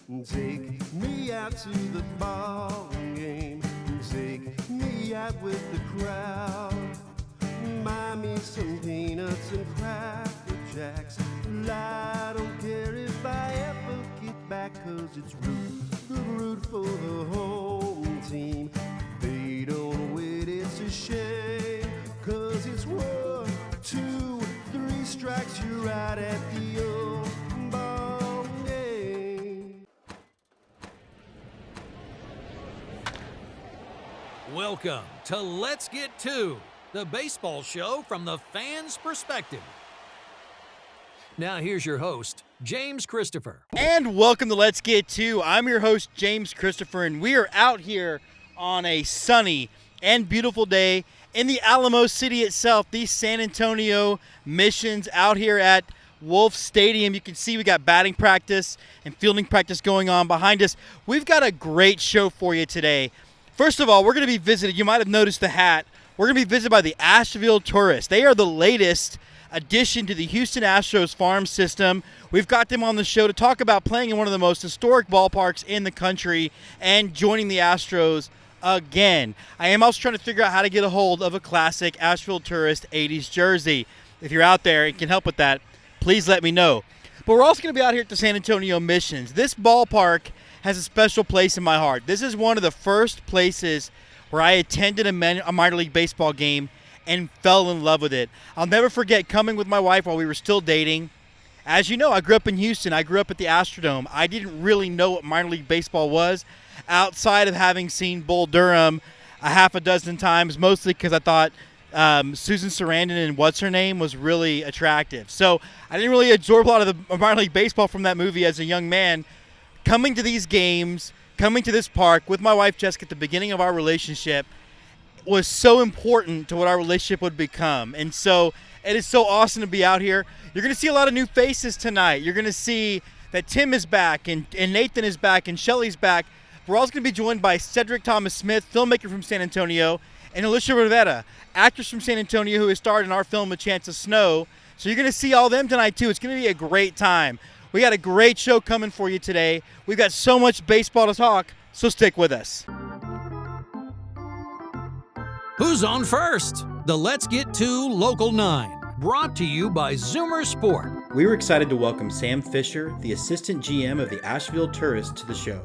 Take me out to the ball game. Take me out with the crowd. Buy me some peanuts and cracker jacks. I don't care if I ever get back, 'cause it's root for the home team. They don't win, it's a shame, 'cause it's 1, 2, 3 strikes, you're out at the old ball game. Welcome to Let's Get To, the baseball show from the fans' perspective. Now here's your host, James Christopher. And welcome to Let's Get To. I'm your host, James Christopher, and we are out here on a sunny and beautiful day in the Alamo city itself, the San Antonio Missions, out here at Wolfe Stadium. You can see we got batting practice and fielding practice going on behind us. We've got a great show for you today. First of all, we're going to be visited. You might have noticed the hat. We're going to be visited by the Asheville Tourists. They are the latest addition to the Houston Astros farm system. We've got them on the show to talk about playing in one of the most historic ballparks in the country and joining the Astros again. I am also trying to figure out how to get a hold of a classic Asheville Tourist 80s jersey. If you're out there and can help with that, please let me know. But we're also going to be out here at the San Antonio Missions. This ballpark has a special place in my heart. This is one of the first places where I attended a minor league baseball game and fell in love with it. I'll never forget coming with my wife while we were still dating. As you know, I grew up in Houston. I grew up at the Astrodome. I didn't really know what minor league baseball was outside of having seen Bull Durham a half a dozen times, mostly because I thought Susan Sarandon and what's-her-name was really attractive. So I didn't really absorb a lot of the minor league baseball from that movie as a young man. Coming to these games, coming to this park with my wife Jessica at the beginning of our relationship was so important to what our relationship would become. And so it is so awesome to be out here. You're going to see a lot of new faces tonight. You're going to see that Tim is back and Nathan is back and Shelly's back. We're also going to be joined by Cedric Thomas Smith, filmmaker from San Antonio, and Alyssia Rivera, actress from San Antonio who has starred in our film A Chance of Snow. So you're going to see all them tonight too. It's going to be a great time. We got a great show coming for you today. We've got so much baseball to talk, so stick with us. Who's on first? The Let's Get To Local 9, brought to you by Zoomer Sport. We were excited to welcome Sam Fischer, the assistant GM of the Asheville Tourists, to the show.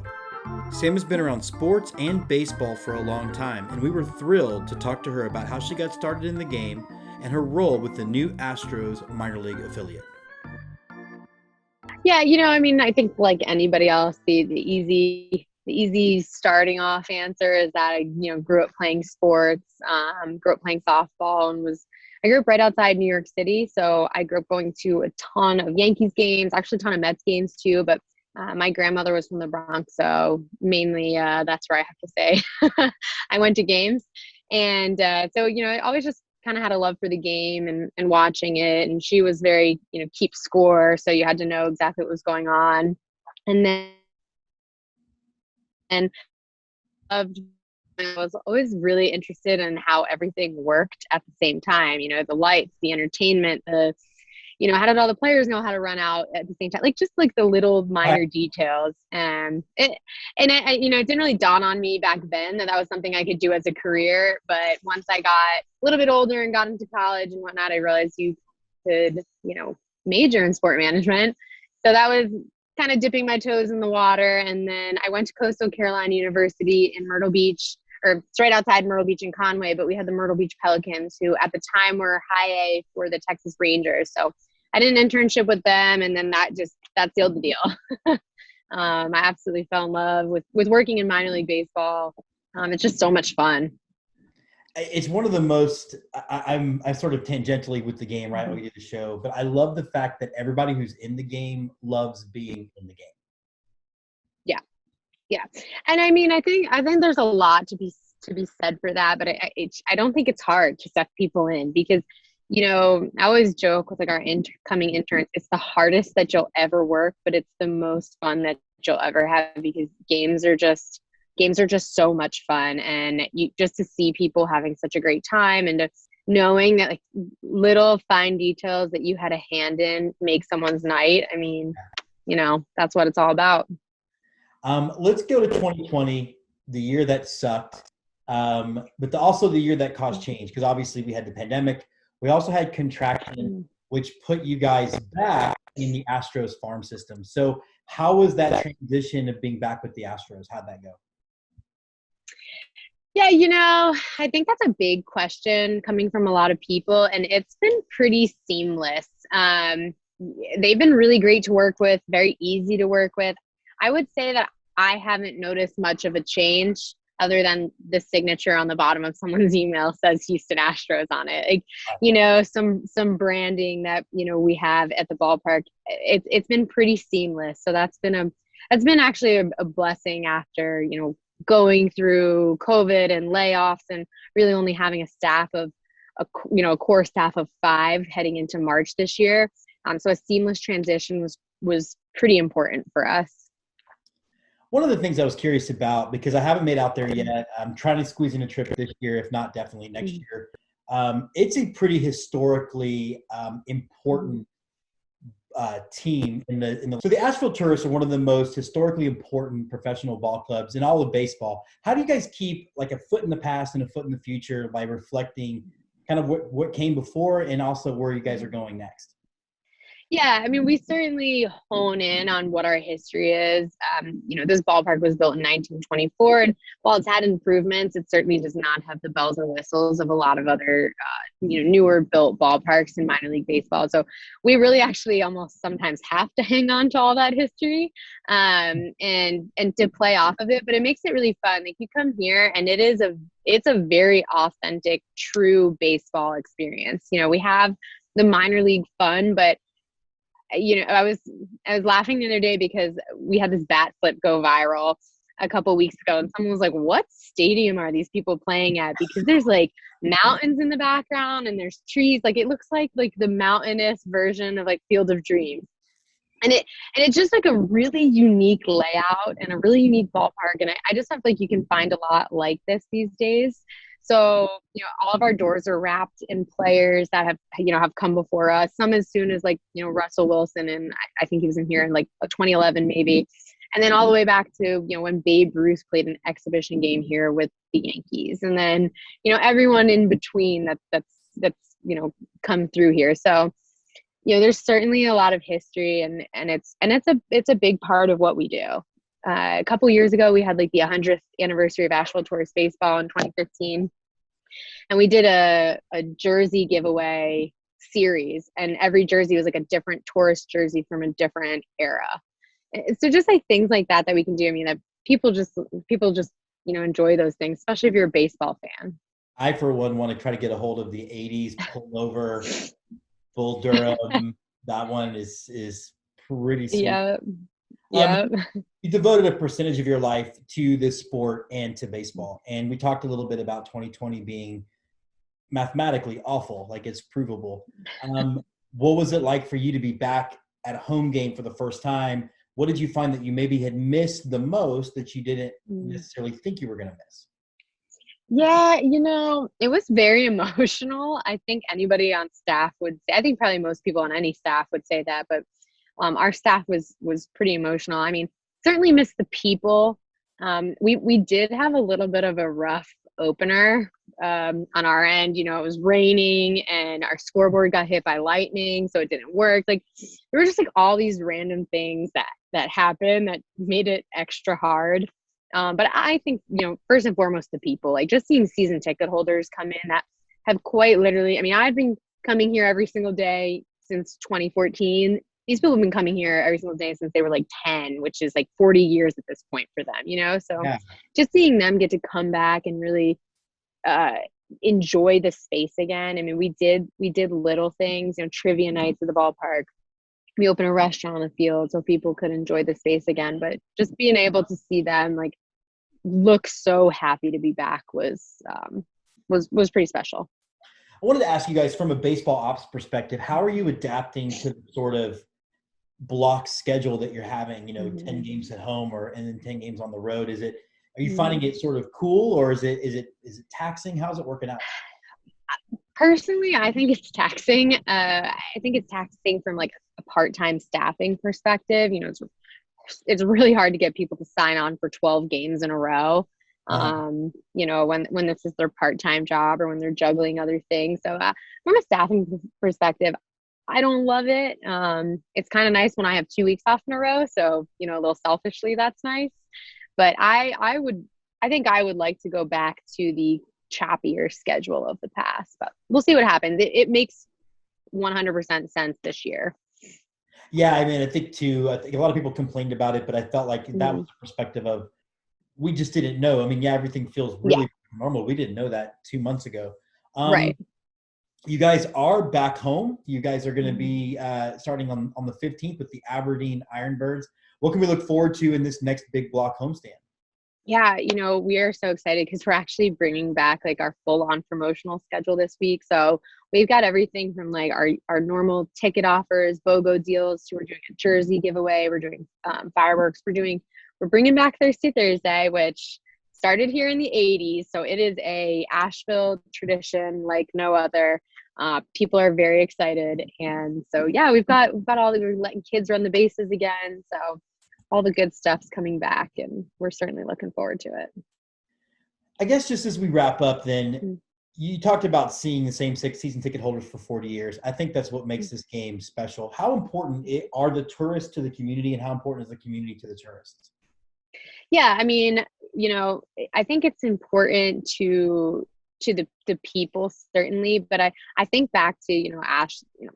Sam has been around sports and baseball for a long time, and we were thrilled to talk to her about how she got started in the game and her role with the new Astros minor league affiliate. Yeah, I think like anybody else, the easy starting off answer is that I, grew up playing sports, grew up playing softball, and I grew up right outside New York City. So I grew up going to a ton of Yankees games, actually a ton of Mets games too. But my grandmother was from the Bronx, so mainly that's where I have to say I went to games. And so, I always just kind of had a love for the game and watching it. And she was very, keep score. So you had to know exactly what was going on. And then I was always really interested in how everything worked at the same time. The lights, the entertainment, how did all the players know how to run out at the same time? Just the little minor details. And it didn't really dawn on me back then that was something I could do as a career. But once I got a little bit older and got into college and whatnot, I realized you could, major in sport management. So that was kind of dipping my toes in the water. And then I went to Coastal Carolina University in Myrtle Beach, or it's right outside Myrtle Beach and Conway, but we had the Myrtle Beach Pelicans, who at the time were high A for the Texas Rangers. So I did an internship with them, and then that sealed the deal. I absolutely fell in love with working in minor league baseball. It's just so much fun. It's one of the most, I'm sort of tangentially with the game, right? We do the show, but I love the fact that everybody who's in the game loves being in the game. Yeah. And I think there's a lot to be said for that, but I don't think it's hard to suck people in because, I always joke with our incoming interns, it's the hardest that you'll ever work, but it's the most fun that you'll ever have because games are just so much fun. And you just to see people having such a great time and to knowing that little fine details that you had a hand in make someone's night. That's what it's all about. Let's go to 2020, the year that sucked, but also the year that caused change, because obviously we had the pandemic. We also had contraction, which put you guys back in the Astros farm system. So how was that transition of being back with the Astros? How'd that go? Yeah, I think that's a big question coming from a lot of people, and it's been pretty seamless. They've been really great to work with, very easy to work with. I would say that I haven't noticed much of a change other than the signature on the bottom of someone's email says Houston Astros on it. Like, some branding that, we have at the ballpark. It's been pretty seamless. So that's been actually a blessing after, going through COVID and layoffs and really only having a staff of a core staff of 5 heading into March this year. So a seamless transition was pretty important for us. One of the things I was curious about, because I haven't made out there yet, I'm trying to squeeze in a trip this year, if not definitely next year. It's a pretty historically important team so the Asheville Tourists are one of the most historically important professional ball clubs in all of baseball. How do you guys keep like a foot in the past and a foot in the future by reflecting kind of what came before and also where you guys are going next? Yeah, I mean, we certainly hone in on what our history is. This ballpark was built in 1924, and while it's had improvements, it certainly does not have the bells and whistles of a lot of other, newer built ballparks in minor league baseball. So we really actually almost sometimes have to hang on to all that history and to play off of it. But it makes it really fun. Like, you come here, and it's a very authentic, true baseball experience. We have the minor league fun, but I was laughing the other day because we had this bat flip go viral a couple weeks ago, and someone was like, what stadium are these people playing at? Because there's like mountains in the background and there's trees. Like, it looks like the mountainous version of like Field of Dreams. And it's just like a really unique layout and a really unique ballpark. And I just have you can find a lot like this these days. So, all of our doors are wrapped in players that have come before us. Some as soon as Russell Wilson, and I think he was in here in 2011 maybe. And then all the way back to, when Babe Ruth played an exhibition game here with the Yankees. And then, everyone in between that's come through here. So, there's certainly a lot of history and it's a big part of what we do. A couple years ago, we had the 100th anniversary of Asheville Tourist Baseball in 2015. And we did a jersey giveaway series, and every jersey was a different tourist jersey from a different era. So just things like that we can do. I mean, that people just enjoy those things, especially if you're a baseball fan. I, for one, want to try to get a hold of the 80s pullover, Bull Durham. That one is pretty sweet. Yeah. You devoted a percentage of your life to this sport and to baseball. And we talked a little bit about 2020 being mathematically awful, it's provable. What was it like for you to be back at a home game for the first time? What did you find that you maybe had missed the most that you didn't necessarily think you were going to miss? Yeah, it was very emotional. I think anybody on staff would say, I think probably most people on any staff would say that, but our staff was pretty emotional. I mean, certainly missed the people. We did have a little bit of a rough opener on our end. It was raining and our scoreboard got hit by lightning, so it didn't work. There were just all these random things that happened that made it extra hard. But I think, first and foremost, the people, just seeing season ticket holders come in that have quite literally, I mean, I've been coming here every single day since 2014. These people have been coming here every single day since they were 10, which is 40 years at this point for them, so yeah. Just seeing them get to come back and really enjoy the space again. I mean, we did little things, trivia nights at the ballpark. We opened a restaurant on the field so people could enjoy the space again, but just being able to see them look so happy to be back was pretty special. I wanted to ask you guys, from a baseball ops perspective, how are you adapting to the sort of block schedule that you're having, 10 games at home and then 10 games on the road? Are you finding it sort of cool, or is it taxing? How's it working out? Personally, I think it's taxing. I think it's taxing from a part-time staffing perspective. It's it's really hard to get people to sign on for 12 games in a row. You know, when this is their part-time job or when they're juggling other things. So from a staffing perspective, I don't love it. It's kind of nice when I have 2 weeks off in a row. So, you know, a little selfishly, that's nice. But I think I would like to go back to the choppier schedule of the past, but we'll see what happens. It makes 100% sense this year. Yeah, I mean, I think a lot of people complained about it, but I felt like that was the perspective of, we just didn't know. I mean, yeah, everything feels really normal. We didn't know that 2 months ago. Right. You guys are back home. You guys are going to be starting on the 15th with the Aberdeen Ironbirds. What can we look forward to in this next big block homestand? Yeah, you know, we are so excited because we're actually bringing back like our full-on promotional schedule this week. So we've got everything from like our normal ticket offers, BOGO deals, to we're doing a jersey giveaway. We're doing fireworks. We're bringing back Thirsty Thursday, which started here in the 80s. So it is a Asheville tradition like no other. People are very excited. And so, yeah, we're letting kids run the bases again. So all the good stuff's coming back, and we're certainly looking forward to it. I guess just as we wrap up then, you talked about seeing the same season ticket holders for 40 years. I think that's what makes this game special. How important are the tourists to the community, and how important is the community to the tourists? Yeah, I mean, you know, I think it's important to the people, certainly, but I think back to, you know,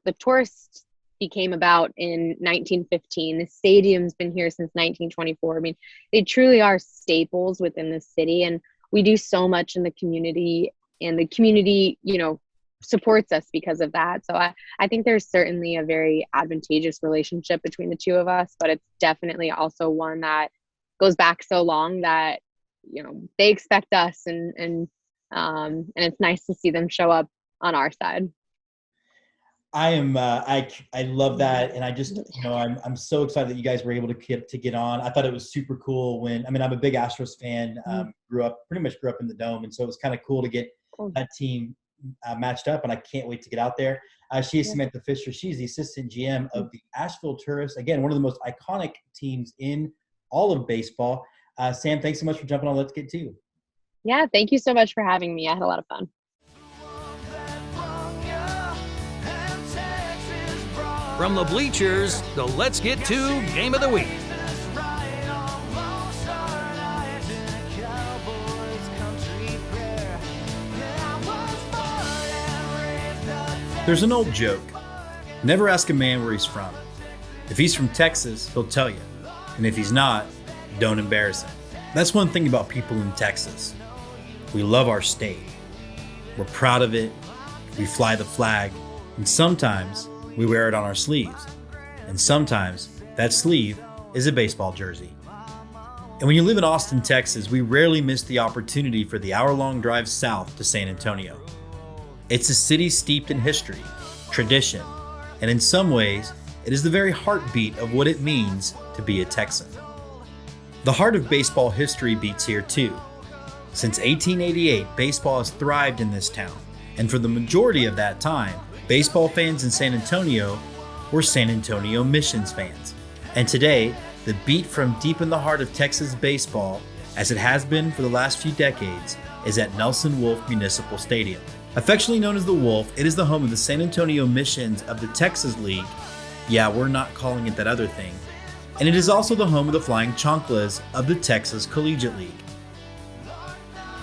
the tourists became about in 1915. The stadium's been here since 1924. I mean, they truly are staples within the city, and we do so much in the community, and the community, you know, supports us because of that. So I think there's certainly a very advantageous relationship between the two of us, but it's definitely also one that goes back so long that, you know, they expect us, and it's nice to see them show up on our side. I love that, and I just, you know, I'm so excited that you guys were able to get on. I thought it was super cool I'm a big Astros fan. Pretty much grew up in the Dome, and so it was kind of cool to get that team matched up, and I can't wait to get out there. She is Samantha Fischer. She's the assistant GM of the Asheville Tourists. Again, one of the most iconic teams in all of baseball. Sam, thanks so much for jumping on Let's Get To. Yeah, thank you so much for having me. I had a lot of fun. From the Bleachers, the Let's Get To Game of the Week. There's an old joke. Never ask a man where he's from. If he's from Texas, he'll tell you. And if he's not, don't embarrass him. That's one thing about people in Texas. We love our state. We're proud of it. We fly the flag. And sometimes we wear it on our sleeves. And sometimes that sleeve is a baseball jersey. And when you live in Austin, Texas, we rarely miss the opportunity for the hour-long drive south to San Antonio. It's a city steeped in history, tradition, and in some ways, it is the very heartbeat of what it means to be a Texan. The heart of baseball history beats here too. Since 1888, baseball has thrived in this town, and for the majority of that time, baseball fans in San Antonio were San Antonio Missions fans. And today, the beat from deep in the heart of Texas baseball, as it has been for the last few decades, is at Nelson Wolfe Municipal Stadium. Affectionately known as the Wolfe, it is the home of the San Antonio Missions of the Texas League. Yeah, we're not calling it that other thing. And it is also the home of the Flying Chanclas of the Texas Collegiate League.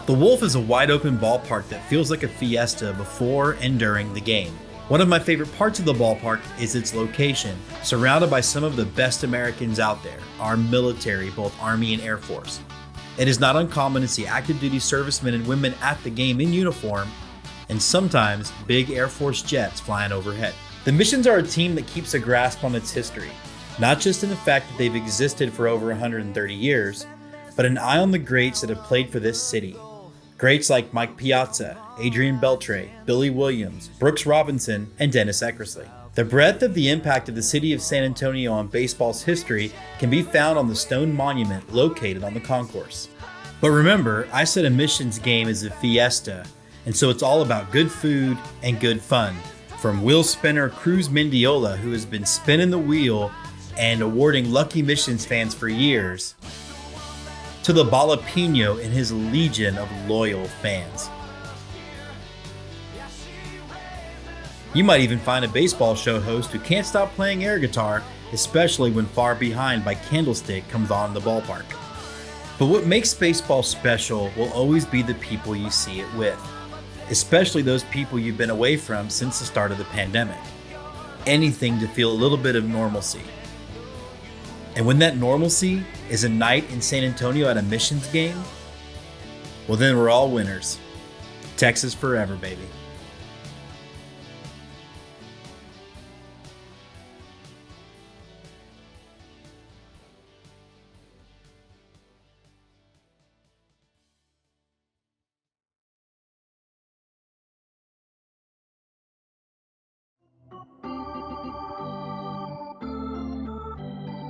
The Wolfe is a wide-open ballpark that feels like a fiesta before and during the game. One of my favorite parts of the ballpark is its location, surrounded by some of the best Americans out there, our military, both Army and Air Force. It is not uncommon to see active duty servicemen and women at the game in uniform, and sometimes big Air Force jets flying overhead. The Missions are a team that keeps a grasp on its history, not just in the fact that they've existed for over 130 years, but an eye on the greats that have played for this city. Greats like Mike Piazza, Adrian Beltre, Billy Williams, Brooks Robinson, and Dennis Eckersley. The breadth of the impact of the city of San Antonio on baseball's history can be found on the stone monument located on the concourse. But remember, I said a Missions game is a fiesta, and so it's all about good food and good fun. From wheel spinner Cruz Mendiola, who has been spinning the wheel and awarding lucky Missions fans for years, to the Jalapeno and his legion of loyal fans. You might even find a baseball show host who can't stop playing air guitar, especially when Far Behind by Candlestick comes on the ballpark. But what makes baseball special will always be the people you see it with, especially those people you've been away from since the start of the pandemic. Anything to feel a little bit of normalcy. And when that normalcy is a night in San Antonio at a Missions game, well then we're all winners. Texas forever, baby.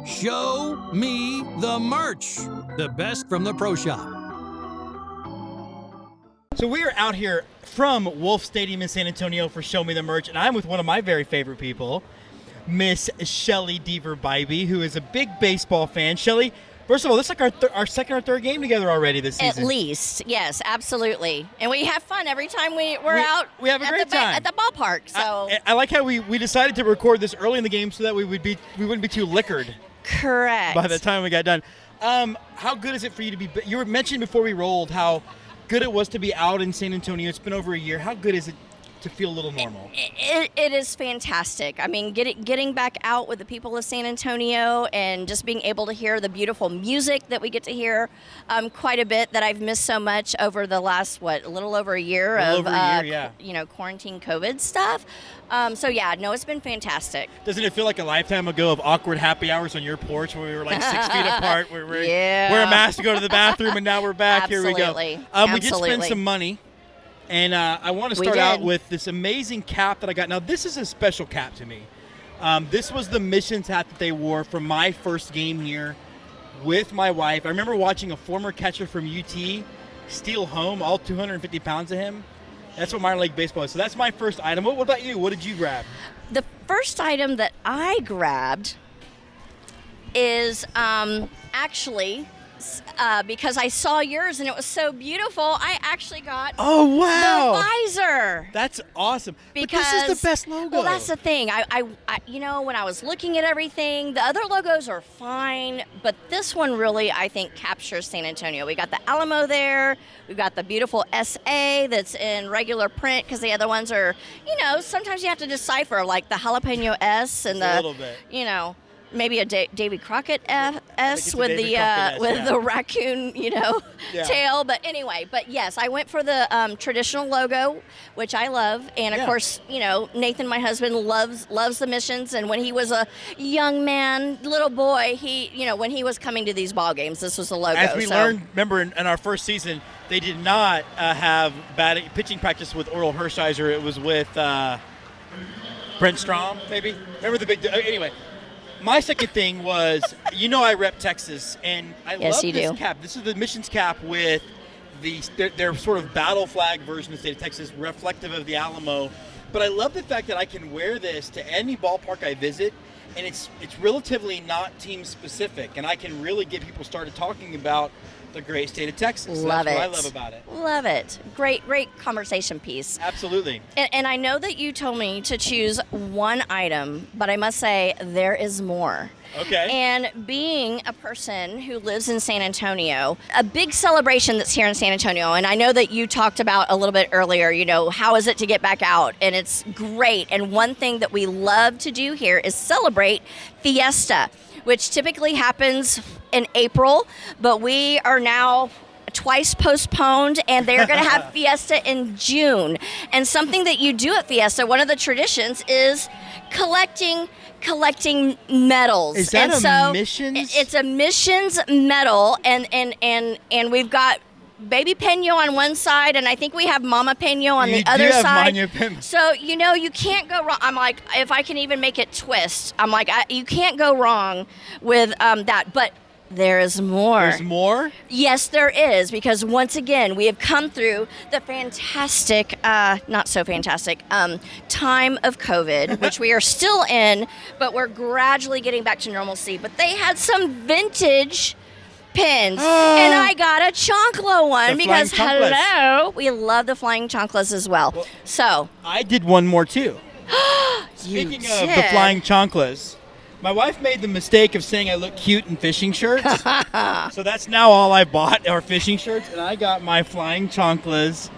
Show me the merch. The best from the pro shop. So we are out here from Wolfe Stadium in San Antonio for Show Me the Merch, and I'm with one of my very favorite people, Miss Shelly Bybee, who is a big baseball fan. Shelly, first of all, this is like our second or third game together already this season. At least, yes, absolutely. And we have fun every time we're out. We have a great time at the ballpark. So I like how we decided to record this early in the game so that we wouldn't be too liquored. Correct. By the time we got done. How good is it for you to be? You were mentioned before we rolled how good it was to be out in San Antonio. It's been over a year. How good is it to feel a little normal? It is fantastic. I mean, getting back out with the people of San Antonio and just being able to hear the beautiful music that we get to hear quite a bit that I've missed so much over the last, a little over a year of quarantine COVID stuff. So yeah, no, it's been fantastic. Doesn't it feel like a lifetime ago of awkward happy hours on your porch where we were like 6 feet apart, where we wear a mask to go to the bathroom, and now we're back. Absolutely. Here we go. We did spend some money. And I want to start out with this amazing cap that I got. Now, this is a special cap to me. This was the Missions hat that they wore for my first game here with my wife. I remember watching a former catcher from UT steal home all 250 pounds of him. That's what minor league baseball is. So that's my first item. What about you? What did you grab? The first item that I grabbed is actually... because I saw yours and it was so beautiful, I actually got the visor. That's awesome. Because but this is the best logo. Well, that's the thing. I when I was looking at everything, the other logos are fine, but this one really, I think, captures San Antonio. We got the Alamo there. We've got the beautiful SA that's in regular print because the other ones are, sometimes you have to decipher, like the jalapeno S and a little bit. Maybe a Davy Crockett S with the raccoon, tail. But anyway, yes, I went for the traditional logo, which I love, and of course, Nathan, my husband, loves the Missions. And when he was a young man, little boy, when he was coming to these ball games, this was the logo. As we learned, remember in our first season, they did not have pitching practice with Oral Hershiser. It was with Brent Strom, maybe. Remember the big anyway. My second thing was, I rep Texas, and I love this cap. This is the Missions cap with their sort of battle flag version of the state of Texas, reflective of the Alamo. But I love the fact that I can wear this to any ballpark I visit, and it's relatively not team specific, and I can really get people started talking about the great state of Texas. Love That's it. what I love about it. Love it. Great conversation piece. Absolutely. And I know that you told me to choose one item, but I must say there is more. Okay. And being a person who lives in San Antonio, a big celebration that's here in San Antonio, and I know that you talked about a little bit earlier, how is it to get back out? And it's great. And one thing that we love to do here is celebrate Fiesta, which typically happens in April, but we are now twice postponed, and they're going to have Fiesta in June. And something that you do at Fiesta, one of the traditions is collecting medals. Is that and Missions? It's a Missions medal, and we've got Baby Peño on one side, and I think we have Mama Peño on the other side. So, you can't go wrong. I'm like, if I can even make it twist, I'm like, you can't go wrong with that. But There is more. There's more? Yes, there is, because once again, we have come through the fantastic, not so fantastic, time of COVID, which we are still in, but we're gradually getting back to normalcy. But they had some vintage pins, and I got a chancla one because, hello, we love the flying chanclas as well. So I did one more, too. Speaking of the flying chanclas, my wife made the mistake of saying I look cute in fishing shirts. So that's now all I bought are fishing shirts, and I got my flying chanclas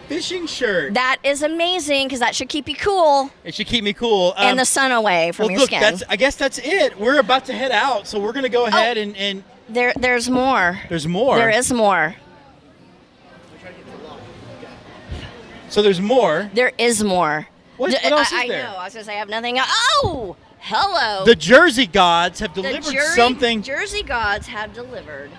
fishing shirt. That is amazing because that should keep you cool. It should keep me cool. And the sun away from your skin. I guess that's it. We're about to head out, so we're going to go ahead and There's more. There's more. There is more. So there's more. There is more. What else is there? I know. I was going to say I have nothing. Oh! Hello. The Jersey Gods have delivered something. Jersey Gods have delivered.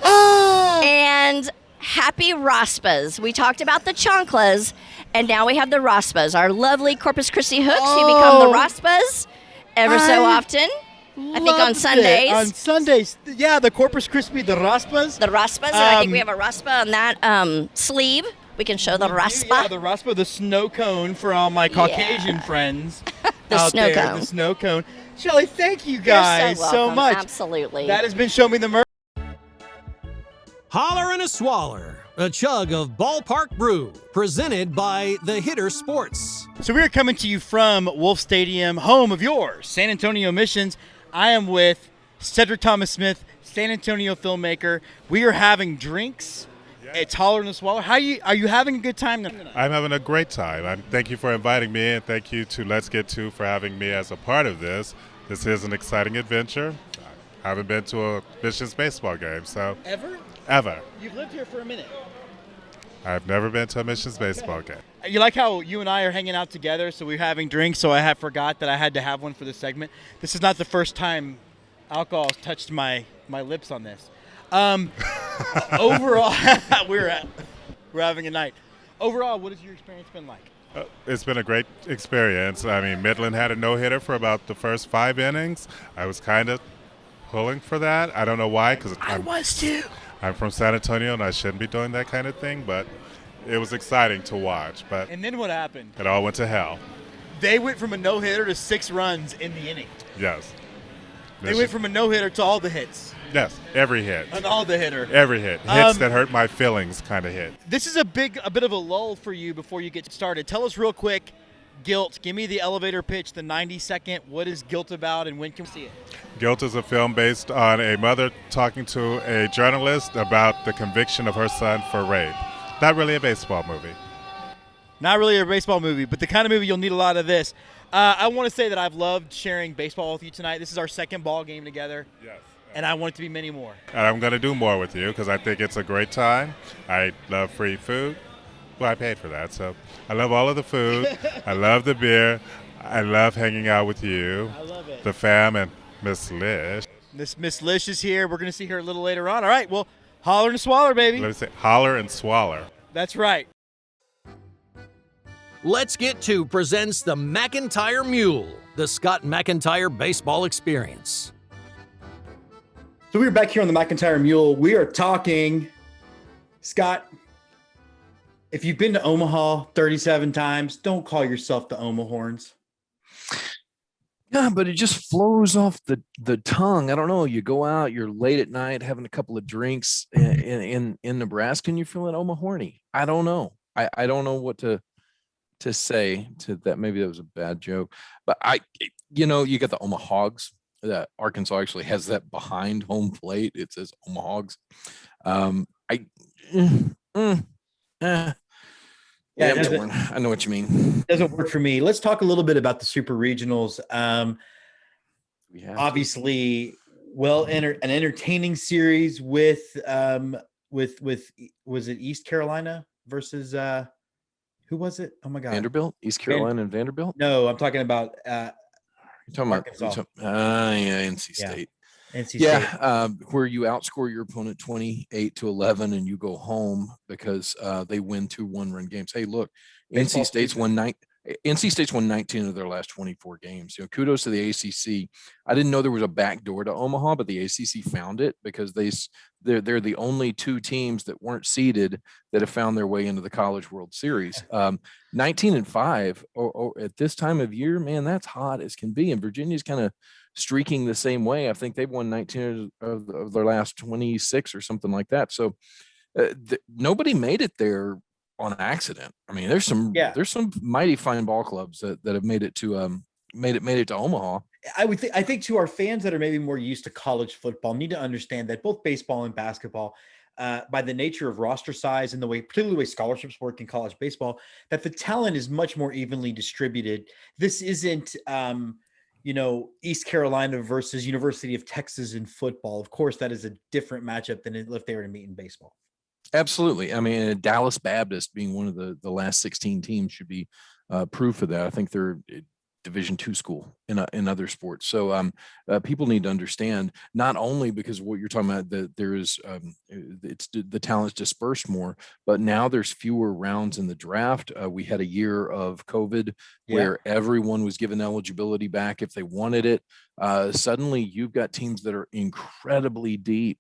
Oh! And happy Raspas. We talked about the chanclas, and now we have the Raspas. Our lovely Corpus Christi hooks who become the Raspas ever so often. I think on Sundays. On Sundays. Yeah, the Corpus Christi, the Raspas. The Raspas. And I think we have a Raspa on that sleeve. We can show the Raspa. Yeah, the Raspa, the snow cone for all my Caucasian friends. The snow cone. The snow cone. Shelly, thank you guys so much. Absolutely. That has been Show Me the Merch. Holler and a Swaller, a chug of Ballpark Brew, presented by The Hitter Sports. So we are coming to you from Wolfe Stadium, home of yours, San Antonio Missions. I am with Cedric Thomas Smith, San Antonio filmmaker. We are having drinks. It's Holler and a Swaller. Are you having a good time tonight? I'm having a great time. Thank you for inviting me, and thank you to Let's Get To for having me as a part of this. This is an exciting adventure. I haven't been to a Missions baseball game, so. Ever. You've lived here for a minute. I've never been to a Missions baseball game. You like how you and I are hanging out together, so we're having drinks, so I had forgot that I had to have one for this segment. This is not the first time alcohol has touched my lips on this. Overall, we're having a night. Overall, what has your experience been like? It's been a great experience. I mean, Midland had a no-hitter for about the first 5 innings. I was kind of pulling for that. I don't know why, because I was too. I'm from San Antonio, and I shouldn't be doing that kind of thing, but it was exciting to watch. But and then what happened? It all went to hell. They went from a no-hitter to 6 runs in the inning. Yes. They went from a no-hitter to all the hits. Yes, every hit. An all the hitter. Every hit. Hits that hurt my feelings kind of hit. This is a bit of a lull for you before you get started. Tell us real quick, Guilt. Give me the elevator pitch, the 90-second. What is Guilt about, and when can we see it? Guilt is a film based on a mother talking to a journalist about the conviction of her son for rape. Not really a baseball movie. Not really a baseball movie, but the kind of movie you'll need a lot of this. I want to say that I've loved sharing baseball with you tonight. This is our second ball game together. Yes. And I want it to be many more. And I'm going to do more with you because I think it's a great time. I love free food. Well, I paid for that, so I love all of the food. I love the beer. I love hanging out with you. I love it. The fam and Miss Lish. Miss Lish is here. We're going to see her a little later on. All right, well, holler and swaller, baby. Let me say, holler and swaller. That's right. Let's Get To presents the McEntire Mule, the Scott McEntire baseball experience. So we're back here on the McEntire Mule. We are talking, Scott, if you've been to Omaha 37 times, don't call yourself the Omahorns. Yeah, but it just flows off the tongue. I don't know. You go out, you're late at night having a couple of drinks in Nebraska, and you're feeling Omahorny. I don't know. I don't know what to say to that. Maybe that was a bad joke, but you got the Omahogs. That Arkansas actually has that behind home plate. It says Omahogs. Yeah, I know what you mean. Doesn't work for me. Let's talk a little bit about the super regionals. Obviously, an entertaining series with was it East Carolina versus who was it? Oh my God, Vanderbilt, East Carolina, and Vanderbilt. No, I'm talking about. You're talking Arkansas. NC State. NC State. Yeah, where you outscore your opponent 28-11 and you go home because they win 2 one-run games. Hey, look, NC State's won NC State's won 19 of their last 24 games. You know, kudos to the ACC. I didn't know there was a back door to Omaha, but the ACC found it because they're the only two teams that weren't seeded that have found their way into the College World Series. 19-5 or at this time of year, man, that's hot as can be. And Virginia's kind of streaking the same way. I think they've won 19 of their last 26 or something like that. So nobody made it there on accident. I mean, there's some mighty fine ball clubs that have made it to made it to Omaha. I think to our fans that are maybe more used to college football need to understand that both baseball and basketball, by the nature of roster size and particularly the way scholarships work in college baseball, that the talent is much more evenly distributed. This isn't, East Carolina versus University of Texas in football. Of course, that is a different matchup than if they were to meet in baseball. Absolutely. I mean, Dallas Baptist being one of the last 16 teams should be proof of that. I think they're Division II school in other sports. So people need to understand, not only because of what you're talking about, that there is the talent's dispersed more, but now there's fewer rounds in the draft. We had a year of COVID where everyone was given eligibility back if they wanted it. Suddenly you've got teams that are incredibly deep.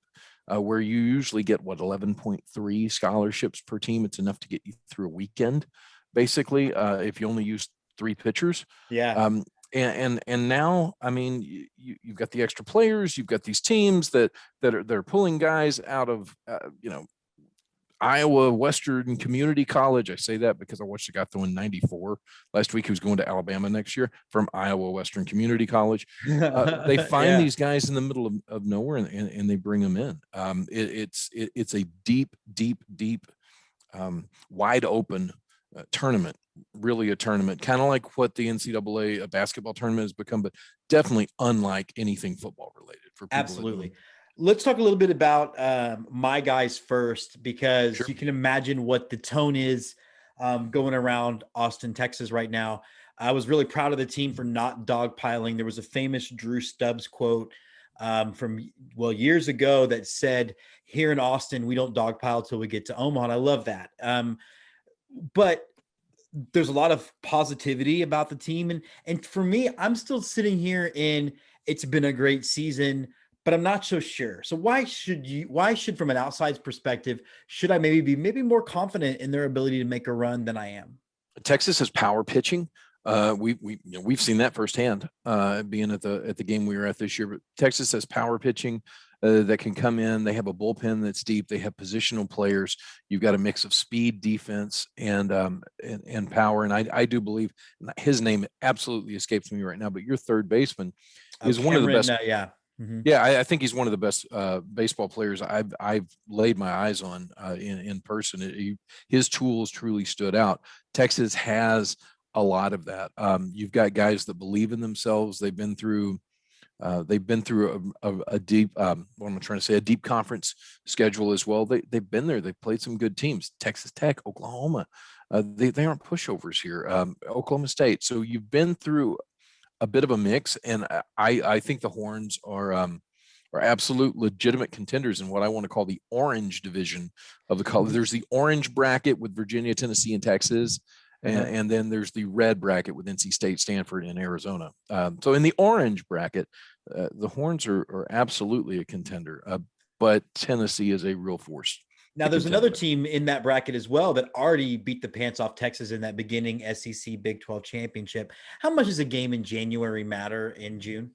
Where you usually get 11.3 scholarships per team. It's enough to get you through a weekend, basically, if you only use 3 pitchers. Yeah. And now, I mean, you've got the extra players. You've got these teams that are pulling guys out of Iowa Western Community College. I say that because I watched a guy throw in 94 last week who's going to Alabama next year from Iowa Western Community College. They find these guys in the middle of nowhere and they bring them in. It's a deep, wide open tournament, really a tournament, kind of like what the NCAA basketball tournament has become, but definitely unlike anything football related for people. Absolutely. Let's talk a little bit about my guys first, because you can imagine what the tone is going around Austin, Texas right now. I was really proud of the team for not dogpiling. There was a famous Drew Stubbs quote from years ago that said, here in Austin, we don't dogpile till we get to Omaha. And I love that. But there's a lot of positivity about the team. And for me, I'm still sitting here in it's been a great season, but I'm not so sure. So why should from an outside perspective, should I maybe be more confident in their ability to make a run than I am? Texas has power pitching. We've seen that firsthand, being at the game we were at this year. But Texas has power pitching that can come in. They have a bullpen that's deep. They have positional players. You've got a mix of speed, defense, and power. And I do believe his name absolutely escapes me right now, but your third baseman is one of the best. Mm-hmm. Yeah, I think he's one of the best baseball players I've laid my eyes on in person. His tools truly stood out. Texas has a lot of that. You've got guys that believe in themselves. They've been through a deep, a deep conference schedule as well. They've been there. They've played some good teams. Texas Tech, Oklahoma. They aren't pushovers here. Oklahoma State. So you've been through a bit of a mix, and I think the Horns are absolute legitimate contenders in what I want to call the orange division of the college. There's the orange bracket with Virginia, Tennessee, and Texas. And then there's the red bracket with NC State, Stanford, and Arizona. So in the orange bracket, the Horns are absolutely a contender, but Tennessee is a real force. Now, there's another team in that bracket as well that already beat the pants off Texas in that beginning SEC Big 12 championship. How much does a game in January matter in June?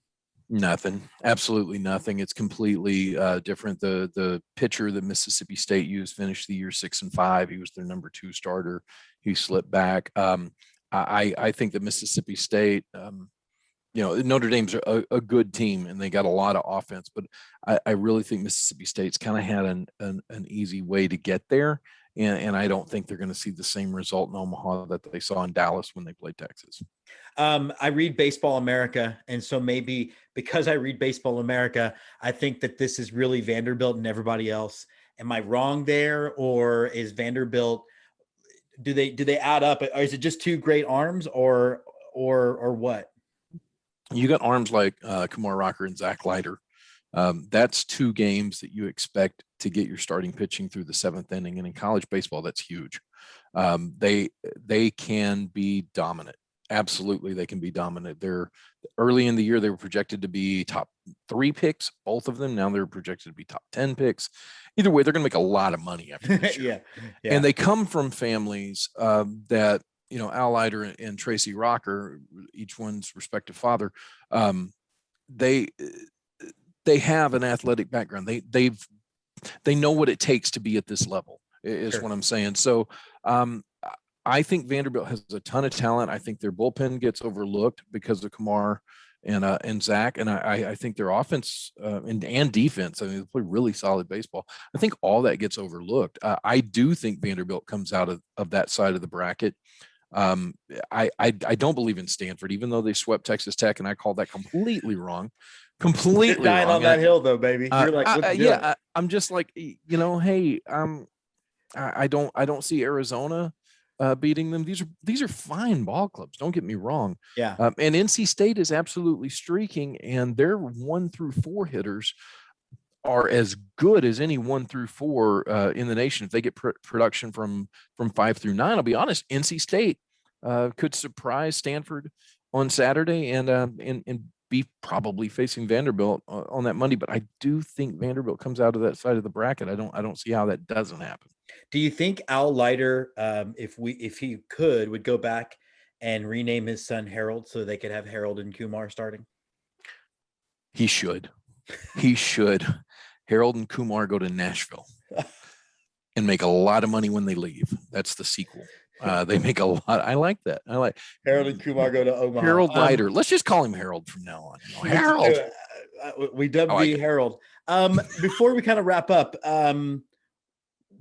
Nothing. Absolutely nothing. It's completely different. The pitcher that Mississippi State used finished the year 6-5. He was their number 2 starter. He slipped back. I think that Mississippi State, Notre Dame's a good team and they got a lot of offense, but I really think Mississippi State's kind of had an easy way to get there. And I don't think they're going to see the same result in Omaha that they saw in Dallas when they played Texas. I read Baseball America, and so maybe because I read Baseball America, I think that this is really Vanderbilt and everybody else. Am I wrong there, or is Vanderbilt? Do they add up, or is it just 2 great arms, or what? You got arms like Kumar Rocker and Zach Leiter. That's 2 games that you expect to get your starting pitching through the 7th inning, and in college baseball, that's huge. They can be dominant. Absolutely, they can be dominant. They're early in the year, they were projected to be top 3 picks, both of them. Now they're projected to be top 10 picks. Either way, they're going to make a lot of money after this year. Yeah. And they come from families that, Al Leiter and Tracy Rocker, each one's respective father, they have an athletic background. They know what it takes to be at this level, is what I'm saying. So I think Vanderbilt has a ton of talent. I think their bullpen gets overlooked because of Kumar and Zach. And I think their offense and defense, I mean, they play really solid baseball. I think all that gets overlooked. I do think Vanderbilt comes out of that side of the bracket. I don't believe in Stanford, even though they swept Texas Tech, and I called that completely wrong. Completely dying wrong. on that hill, though, baby. You're like, I'm just like, hey, I don't see Arizona beating them. These are fine ball clubs. Don't get me wrong. Yeah. And NC State is absolutely streaking, and their 1 through 4 hitters are as good as any 1 through 4 in the nation. If they get production from 5 through 9, I'll be honest, NC State could surprise Stanford on Saturday and be probably facing Vanderbilt on that Monday. But I do think Vanderbilt comes out of that side of the bracket. I don't see how that doesn't happen. Do you think Al Leiter, if he could, would go back and rename his son Harold so they could have Harold and Kumar starting? He should. Harold and Kumar go to Nashville and make a lot of money when they leave. That's the sequel. They make a lot. I like that. I like Harold and Kumar go to Omaha. Harold Leiter. Let's just call him Harold from now on. Harold. We dubbed me Harold. Before we kind of wrap up,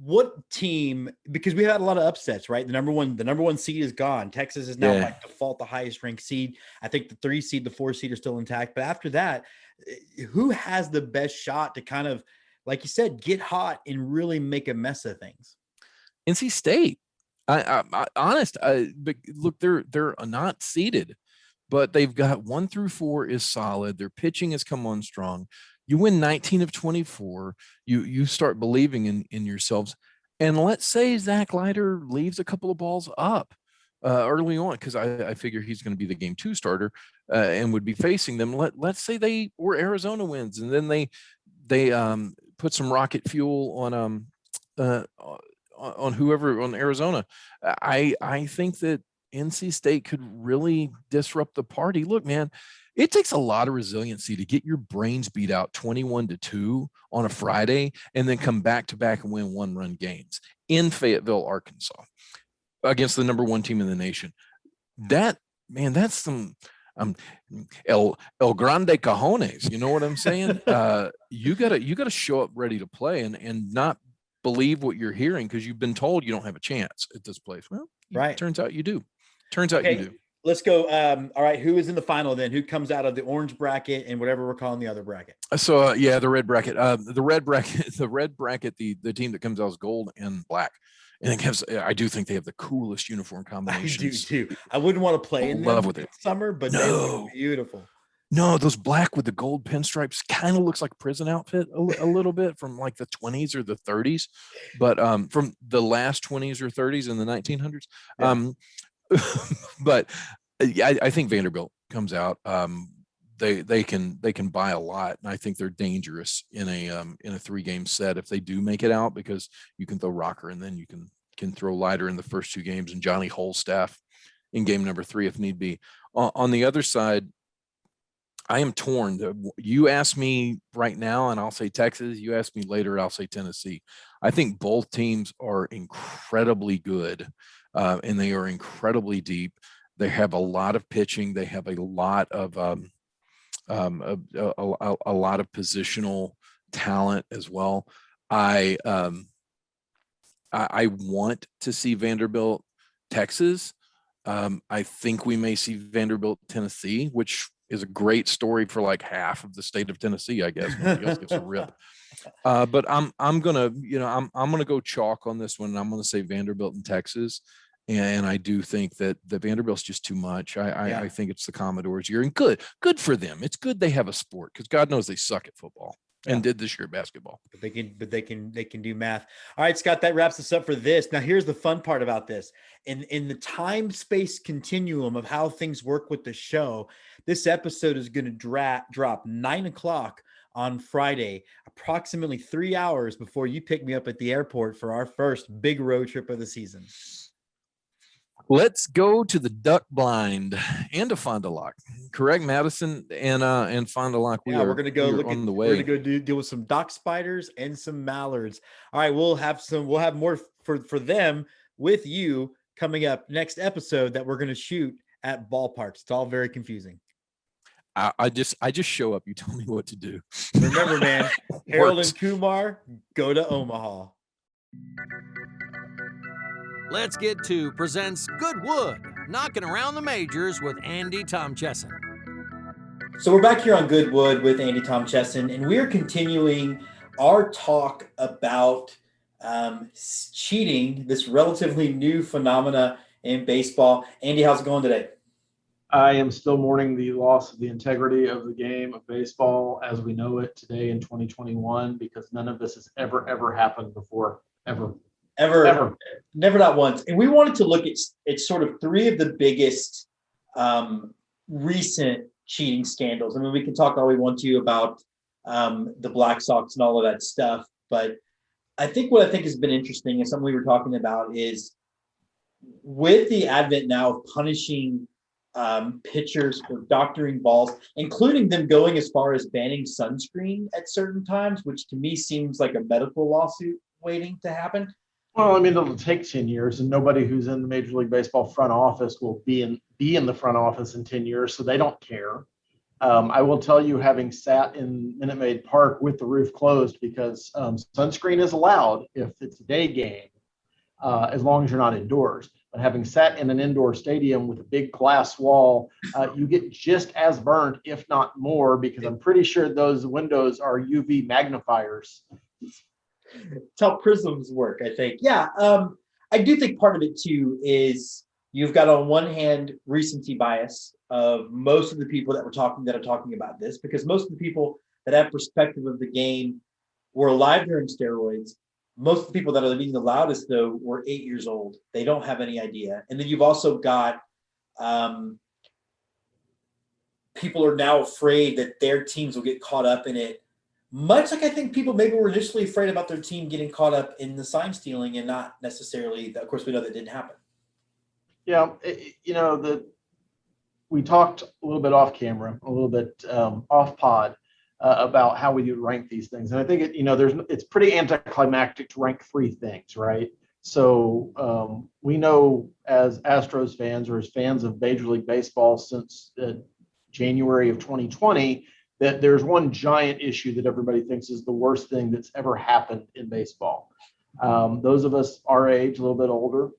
what team? Because we had a lot of upsets, right? The number one seed is gone. Texas is now by default the highest ranked seed. I think the 3 seed, the 4 seed are still intact. But after that, who has the best shot to kind of, like you said, get hot and really make a mess of things? NC State. But look, they're not seeded, but they've got 1 through 4 is solid. Their pitching has come on strong. You win 19 of 24. You start believing in yourselves. And let's say Zach Leiter leaves a couple of balls up early on, because I figure he's going to be the game 2 starter and would be facing them. Let's say Arizona wins, and then they put some rocket fuel on whoever on Arizona. I think that NC State could really disrupt the party. Look, man, it takes a lot of resiliency to get your brains beat out 21-2 on a Friday and then come back to back and win 1-run games in Fayetteville, Arkansas, against the number 1 team in the nation. That's some El Grande Cajones. You know what I'm saying? You gotta show up ready to play and not believe what you're hearing because you've been told you don't have a chance at this place. Well, right. Turns out you do. You do. Let's go. All right. Who is in the final then? Who comes out of the orange bracket and whatever we're calling the other bracket? So the red bracket. The red bracket. The team that comes out is gold and black. And I do think they have the coolest uniform combinations. I do too. I wouldn't want to play in them with it summer, but they look beautiful. No, those black with the gold pinstripes kind of looks like prison outfit a little bit from like the 20s or the 30s, but from the last 20s or 30s in the 1900s. Yeah. But I think Vanderbilt comes out. They can buy a lot, and I think they're dangerous in a 3-game set if they do make it out, because you can throw Rocker and then you can throw Leiter in the first 2 games and Johnny Holstaff in game number 3 if need be. On the other side, I am torn. You ask me right now, and I'll say Texas. You ask me later, I'll say Tennessee. I think both teams are incredibly good, and they are incredibly deep. They have a lot of pitching. They have a lot of positional talent as well. I want to see Vanderbilt, Texas. I think we may see Vanderbilt, Tennessee, which is a great story for like half of the state of Tennessee, I guess. Nobody else gives a rip. But I'm gonna go chalk on this one, and I'm gonna say Vanderbilt and Texas. And I do think that the Vanderbilt's just too much. I think it's the Commodores' year, and good for them. It's good they have a sport, because God knows they suck at football. and did this year basketball. But they can do math. All right, Scott, that wraps us up for this. Now, here's the fun part about this. In the time space continuum of how things work with the show, this episode is going to drop 9:00 on Friday, approximately 3 hours before you pick me up at the airport for our first big road trip of the season. Let's go to the duck blind and to Fond du Lac. Correct, Madison and Fond du Lac. We're going to go look on at the way. We're going to go deal with some dock spiders and some mallards. All right, we'll have more for them with you coming up next episode that we're going to shoot at Ballpark. It's all very confusing. I just show up. You tell me what to do. Remember, man, Harold and Kumar, go to Omaha. Let's Get To presents Good Wood, knocking around the majors with Andy Tomchesson. So we're back here on Goodwood with Andy Tomchesson, and we're continuing our talk about cheating, this relatively new phenomena in baseball. Andy, how's it going today? I am still mourning the loss of the integrity of the game of baseball as we know it today in 2021, because none of this has ever happened before, ever. Never, not once. And we wanted to look at sort of three of the biggest recent cheating scandals. I mean, we can talk all we want to about the Black Sox and all of that stuff, but I think what has been interesting and something we were talking about is with the advent now of punishing pitchers for doctoring balls, including them going as far as banning sunscreen at certain times, which to me seems like a medical lawsuit waiting to happen. Well, I mean, it'll take 10 years, and nobody who's in the Major League Baseball front office will be in the front office in 10 years, so they don't care. I will tell you, having sat in Minute Maid Park with the roof closed, because sunscreen is allowed if it's a day game, as long as you're not indoors. But having sat in an indoor stadium with a big glass wall, you get just as burnt, if not more, because I'm pretty sure those windows are UV magnifiers. It's how prisms work, I think. Yeah, I do think part of it, too, is you've got on one hand recency bias of most of the people that are talking about this, because most of the people that have perspective of the game were alive during steroids. Most of the people that are being the loudest, though, were 8 years old. They don't have any idea. And then you've also got people are now afraid that their teams will get caught up in it. Much like I think people maybe were initially afraid about their team getting caught up in the sign stealing and not necessarily, of course, we know that didn't happen. Yeah, we talked a little bit off camera, a little bit off pod about how we do rank these things. And I think it's pretty anticlimactic to rank three things, right? So we know as Astros fans or as fans of Major League Baseball since January of 2020, that there's one giant issue that everybody thinks is the worst thing that's ever happened in baseball. Those of us our age, a little bit older,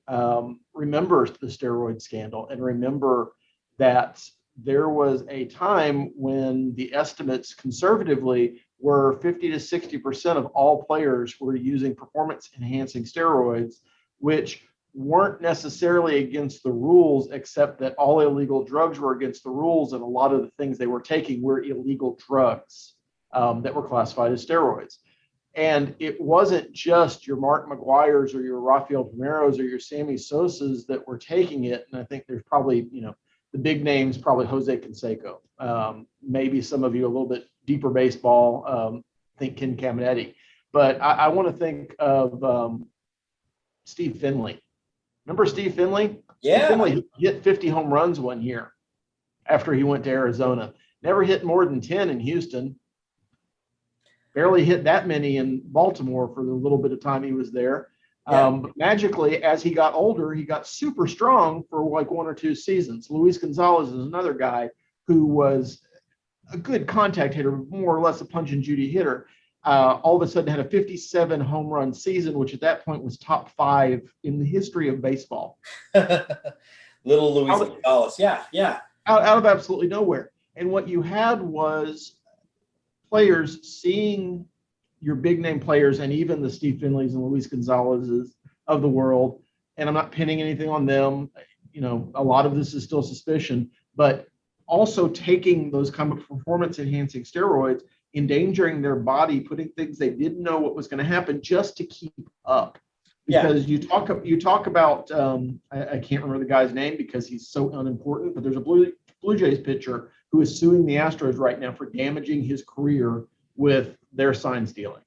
remember the steroid scandal and remember that there was a time when the estimates conservatively were 50 to 60% of all players were using performance enhancing steroids, which weren't necessarily against the rules, except that all illegal drugs were against the rules, and a lot of the things they were taking were illegal drugs that were classified as steroids. And it wasn't just your Mark McGuire's or your Rafael Primeros or your Sammy Sosas that were taking it. And I think there's probably, the big names, probably Jose Canseco, maybe some of you a little bit deeper baseball, think Ken Caminetti. But I want to think of Steve Finley. Remember Steve Finley? Yeah. Steve Finley hit 50 home runs one year after he went to Arizona. Never hit more than 10 in Houston. Barely hit that many in Baltimore for the little bit of time he was there. Yeah. But magically, as he got older, he got super strong for like 1 or 2 seasons. Luis Gonzalez is another guy who was a good contact hitter, more or less a punch and Judy hitter. All of a sudden had a 57 home run season, which at that point was top 5 in the history of baseball. Little Luis Gonzalez. Yeah. Out of absolutely nowhere. And what you had was players seeing your big name players and even the Steve Finleys and Luis Gonzalez's of the world. And I'm not pinning anything on them. A lot of this is still suspicion, but also taking those kind of performance enhancing steroids endangering their body, putting things they didn't know what was going to happen just to keep up. Because you talk about I can't remember the guy's name because he's so unimportant, but there's a Blue Jays pitcher who is suing the Astros right now for damaging his career with their sign stealing.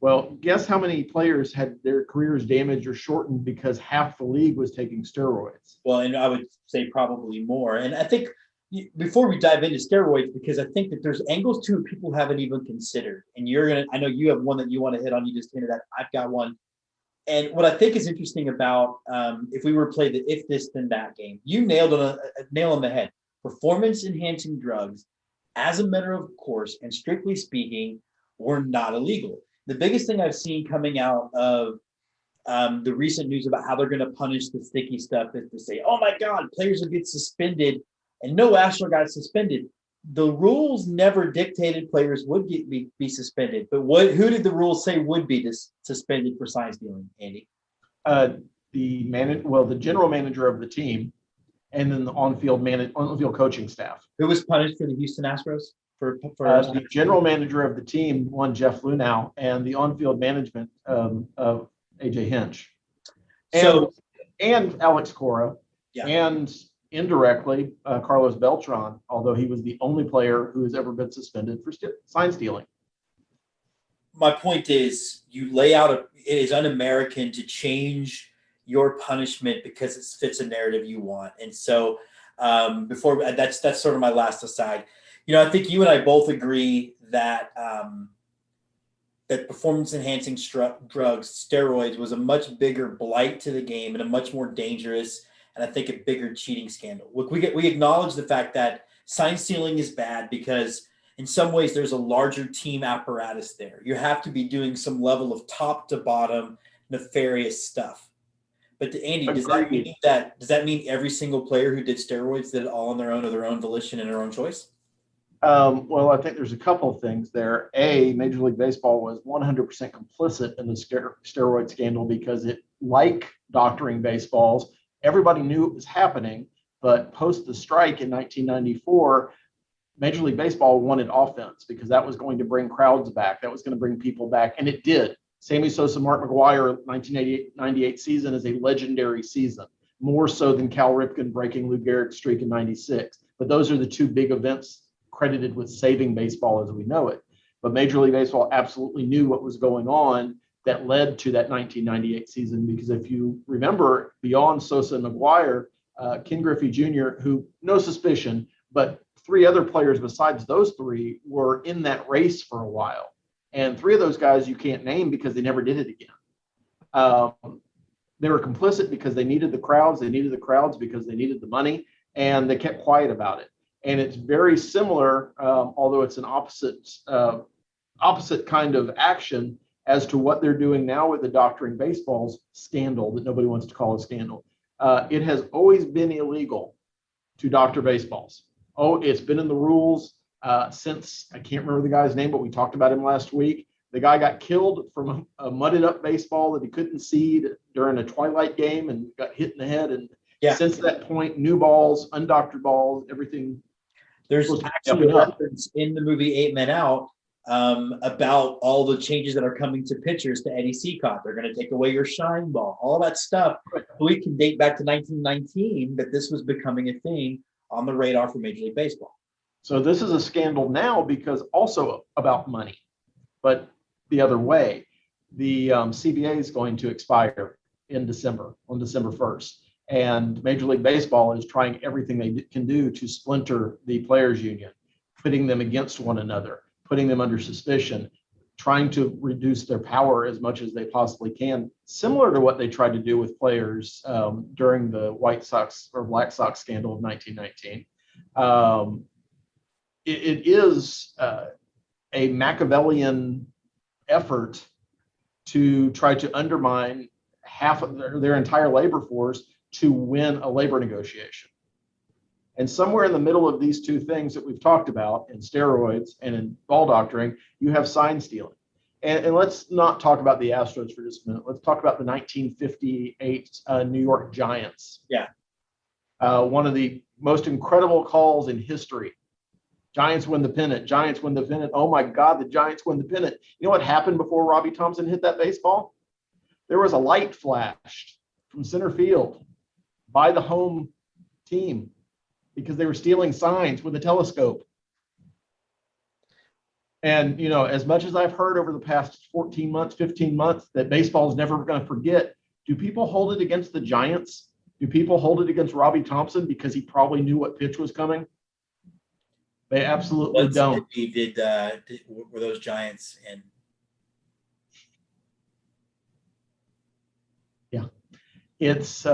Well, guess how many players had their careers damaged or shortened because half the league was taking steroids? Well, and I would say probably more. And I think before we dive into steroids, because I think that there's angles too people haven't even considered. And I know you have one that you want to hit on. You just hinted at. I've got one. And what I think is interesting about if we were to play the if this then that game, you nailed a nail on the head. Performance enhancing drugs, as a matter of course, and strictly speaking, were not illegal. The biggest thing I've seen coming out of the recent news about how they're going to punish the sticky stuff is to say, oh my God, players will get suspended, and no Astro got suspended. The rules never dictated players would be suspended, but who did the rules say would be suspended for sign stealing, Andy? The general manager of the team, and then the on-field coaching staff. Who was punished for the Houston Astros? The general manager of the team, one Jeff Lunau, and the on-field management of AJ Hinch, and Alex Cora, and indirectly Carlos Beltran, although he was the only player who has ever been suspended for sign stealing. My point is, you lay out it is un-American to change your punishment because it fits a narrative you want, and so before that's sort of my last aside. I think you and I both agree that that performance-enhancing drugs, steroids, was a much bigger blight to the game and a much more dangerous, and I think a bigger cheating scandal. Look, we acknowledge the fact that sign stealing is bad because in some ways there's a larger team apparatus there. You have to be doing some level of top-to-bottom nefarious stuff. But to Andy, does that mean every single player who did steroids did it all on their own, of their own volition and their own choice? Well, I think there's a couple of things there. Major League Baseball was 100% complicit in the steroid scandal because it, like doctoring baseballs, everybody knew it was happening. But post the strike in 1994, Major League Baseball wanted offense because that was going to bring crowds back. That was going to bring people back. And it did. Sammy Sosa, Mark McGwire, 1998 season is a legendary season, more so than Cal Ripken breaking Lou Gehrig's streak in 96. But those are the two big events credited with saving baseball as we know it. But Major League Baseball absolutely knew what was going on that led to that 1998 season, because if you remember, beyond Sosa and McGwire, Ken Griffey Jr., who no suspicion, but three other players besides those three were in that race for a while. And three of those guys you can't name because they never did it again. They were complicit because they needed the crowds. They needed the crowds because they needed the money, and they kept quiet about it. And it's very similar, although it's an opposite kind of action as to what they're doing now with the doctoring baseballs scandal that nobody wants to call a scandal. It has always been illegal to doctor baseballs. It's been in the rules since, I can't remember the guy's name, but we talked about him last week. The guy got killed from a mudded up baseball that he couldn't see during a twilight game and got hit in the head. And since that point, new balls, undoctored balls, everything. There's actually a reference in the movie 8 Men Out about all the changes that are coming to pitchers to Eddie Seacott. They're going to take away your shine ball, all that stuff. We can date back to 1919 that this was becoming a thing on the radar for Major League Baseball. So this is a scandal now because also about money, but the other way. The CBA is going to expire on December 1st. And Major League Baseball is trying everything they can do to splinter the players union, pitting them against one another, putting them under suspicion, trying to reduce their power as much as they possibly can, similar to what they tried to do with players during the White Sox or Black Sox scandal of 1919. It is a Machiavellian effort to try to undermine half of their entire labor force to win a labor negotiation. And somewhere in the middle of these two things that we've talked about, in steroids and in ball doctoring, you have sign stealing. And let's not talk about the Astros for just a minute. Let's talk about the 1958 New York Giants. Yeah. One of the most incredible calls in history Giants win the pennant. Giants win the pennant. Oh my God, the Giants win the pennant. You know what happened before Robbie Thompson hit that baseball? There was a light flashed from center field by the home team because they were stealing signs with a telescope. And, you know, as much as I've heard over the past 14 months, 15 months that baseball is never going to forget, do people hold it against the Giants? Do people hold it against Robbie Thompson because he probably knew what pitch was coming? They absolutely don't. Were those Giants and yeah, it's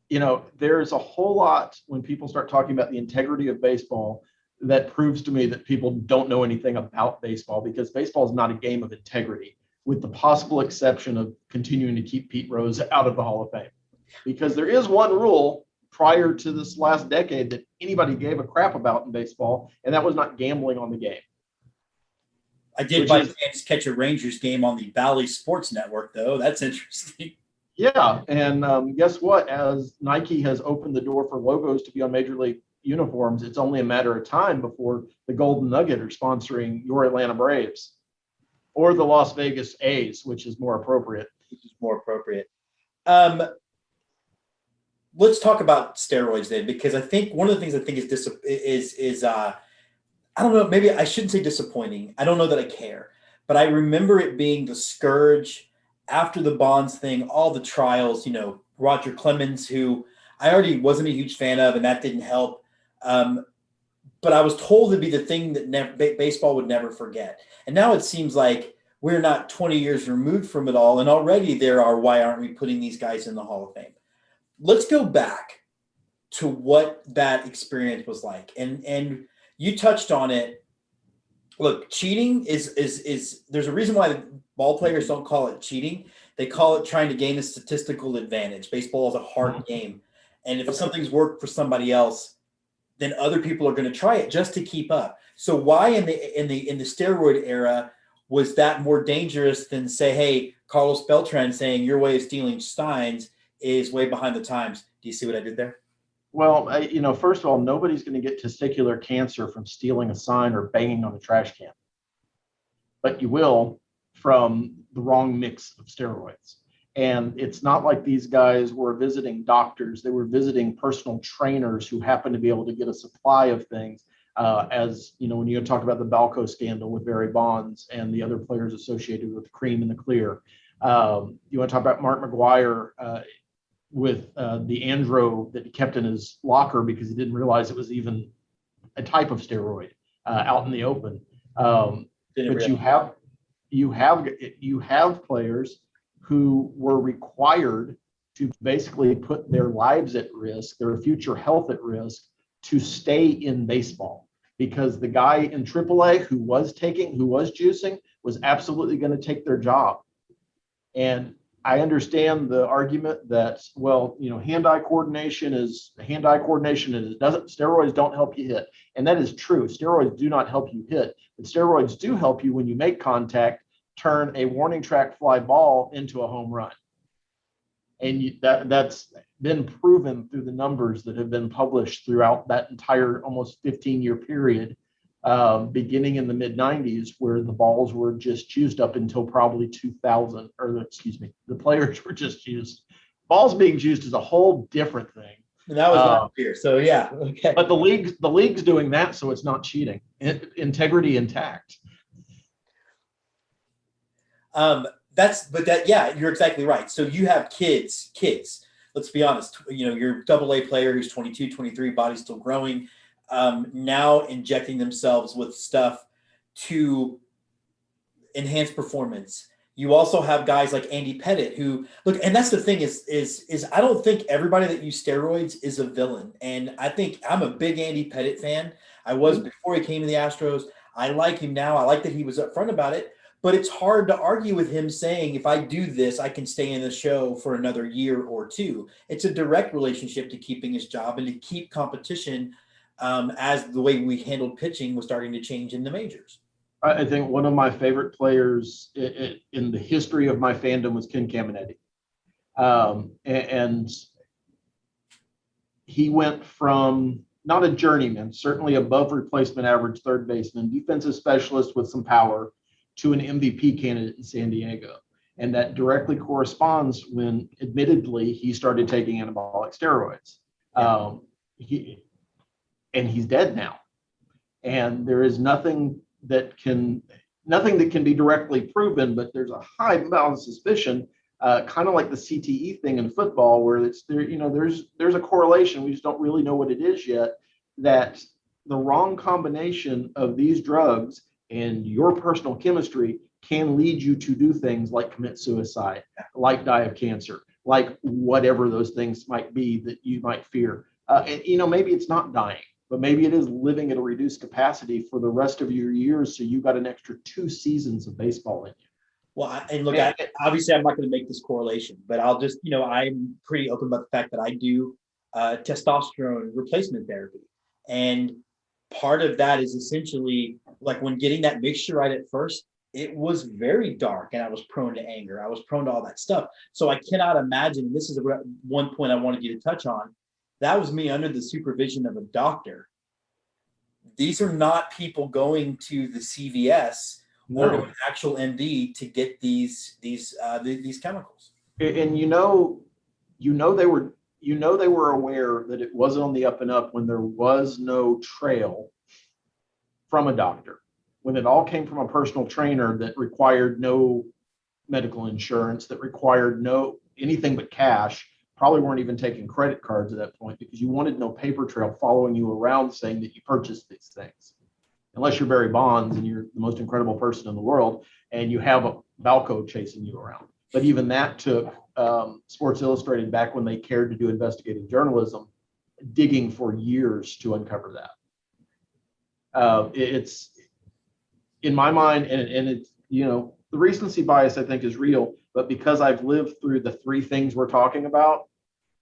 you know, there's a whole lot when people start talking about the integrity of baseball that proves to me that people don't know anything about baseball, because baseball is not a game of integrity, with the possible exception of continuing to keep Pete Rose out of the Hall of Fame. Because there is one rule prior to this last decade that anybody gave a crap about in baseball, and that was not gambling on the game. I did by chance catch a Rangers game on the Bally Sports Network, though. That's interesting. Yeah, and guess what? As Nike has opened the door for logos to be on Major League uniforms, it's only a matter of time before the Golden Nugget are sponsoring your Atlanta Braves or the Las Vegas A's, which is more appropriate. Let's talk about steroids then, because I think one of the things I think is I don't know, maybe I shouldn't say disappointing. I don't know that I care, but I remember it being the scourge after the Bonds thing, all the trials, you know, Roger Clemens, who I already wasn't a huge fan of, and that didn't help. But I was told it'd be the thing that baseball would never forget. And now it seems like we're not 20 years removed from it all, and already there are, why aren't we putting these guys in the Hall of Fame? Let's go back to what that experience was like. And you touched on it. Look, cheating is there's a reason why the ball players don't call it cheating. They call it trying to gain a statistical advantage. Baseball is a hard game. And if something's worked for somebody else, then other people are going to try it just to keep up. So why in the steroid era was that more dangerous than, say, hey, Carlos Beltran saying your way of stealing signs is way behind the times? Do you see what I did there? Well, you know, first of all, nobody's going to get testicular cancer from stealing a sign or banging on a trash can, but you will from the wrong mix of steroids. And it's not like these guys were visiting doctors. They were visiting personal trainers who happened to be able to get a supply of things. As you know, when you talk about the Balco scandal with Barry Bonds and the other players associated with the cream and the clear, you want to talk about Mark McGuire with the Andro that he kept in his locker because he didn't realize it was even a type of steroid out in the open. But you have players who were required to basically put their lives at risk, their future health at risk, to stay in baseball, because the guy in AAA who was juicing was absolutely going to take their job. And I understand the argument that, well, you know, hand-eye coordination is steroids don't help you hit. And that is true. Steroids do not help you hit, but steroids do help you when you make contact, turn a warning track fly ball into a home run. And that's been proven through the numbers that have been published throughout that entire almost 15-year period, beginning in the mid-90s, where the balls were just juiced up until probably 2000, or excuse me, the players were just juiced. Balls being juiced is a whole different thing. And that was last year. So yeah, okay. But the league's doing that, so it's not cheating. Integrity intact. You're exactly right. So you have kids, let's be honest, you know, your AA player who's 22, 23, body's still growing, now injecting themselves with stuff to enhance performance. You also have guys like Andy Pettitte who look, and that's the thing is I don't think everybody that used steroids is a villain. And I think I'm a big Andy Pettitte fan. I was before he came to the Astros. I like him now. I like that he was upfront about it. But it's hard to argue with him saying, if I do this, I can stay in the show for another year or two. It's a direct relationship to keeping his job and to keep competition, as the way we handled pitching was starting to change in the majors. I think one of my favorite players in the history of my fandom was Ken Caminiti. And he went from not a journeyman, certainly above replacement average third baseman, defensive specialist with some power, to an MVP candidate in San Diego. And that directly corresponds when, admittedly, he started taking anabolic steroids. He's dead now. And there is nothing that can be directly proven, but there's a high amount of suspicion, kind of like the CTE thing in football, where it's there, there's a correlation. We just don't really know what it is yet, that the wrong combination of these drugs and your personal chemistry can lead you to do things like commit suicide, like die of cancer, like whatever those things might be that you might fear. Maybe it's not dying, but maybe it is living at a reduced capacity for the rest of your years. So you got an extra 2 seasons of baseball in you. Well, obviously I'm not going to make this correlation, but I'll just, I'm pretty open about the fact that I do testosterone replacement therapy. And part of that is essentially like when getting that mixture right at first, it was very dark and I was prone to anger. I was prone to all that stuff. So I cannot imagine, this is one point I wanted you to touch on. That was me under the supervision of a doctor. These are not people going to the CVS or to an actual MD to get these chemicals. And they were aware that it wasn't on the up and up when there was no trail from a doctor. When it all came from a personal trainer that required no medical insurance, that required no anything but cash, probably weren't even taking credit cards at that point because you wanted no paper trail following you around saying that you purchased these things. Unless you're Barry Bonds and you're the most incredible person in the world and you have a Balco chasing you around. But even that took Sports Illustrated, back when they cared to do investigative journalism, digging for years to uncover that. It's in my mind, and it's, the recency bias I think is real, but because I've lived through the 3 things we're talking about,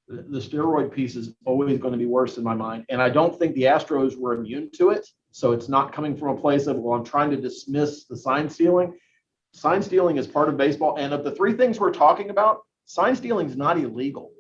the steroid piece is always going to be worse in my mind. And I don't think the Astros were immune to it. So it's not coming from a place of, well, I'm trying to dismiss the sign stealing. Sign stealing is part of baseball. And of the 3 things we're talking about, sign stealing is not illegal.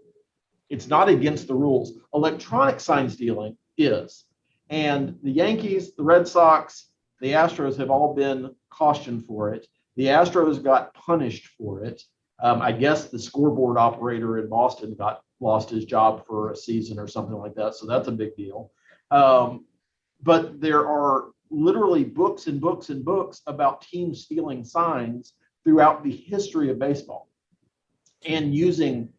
It's not against the rules. Electronic sign stealing is. And the Yankees, the Red Sox, the Astros have all been cautioned for it. The Astros got punished for it. I guess the scoreboard operator in Boston lost his job for a season or something like that. So that's a big deal. But there are literally books and books and books about teams stealing signs throughout the history of baseball and using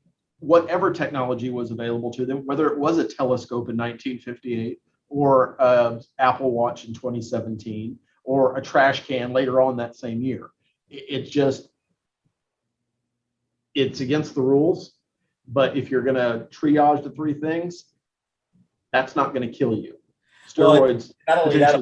whatever technology was available to them, whether it was a telescope in 1958 or an Apple Watch in 2017 or a trash can later on that same year. It's against the rules. But if you're going to triage the 3 things, that's not going to kill you. Steroids. Well, not only that,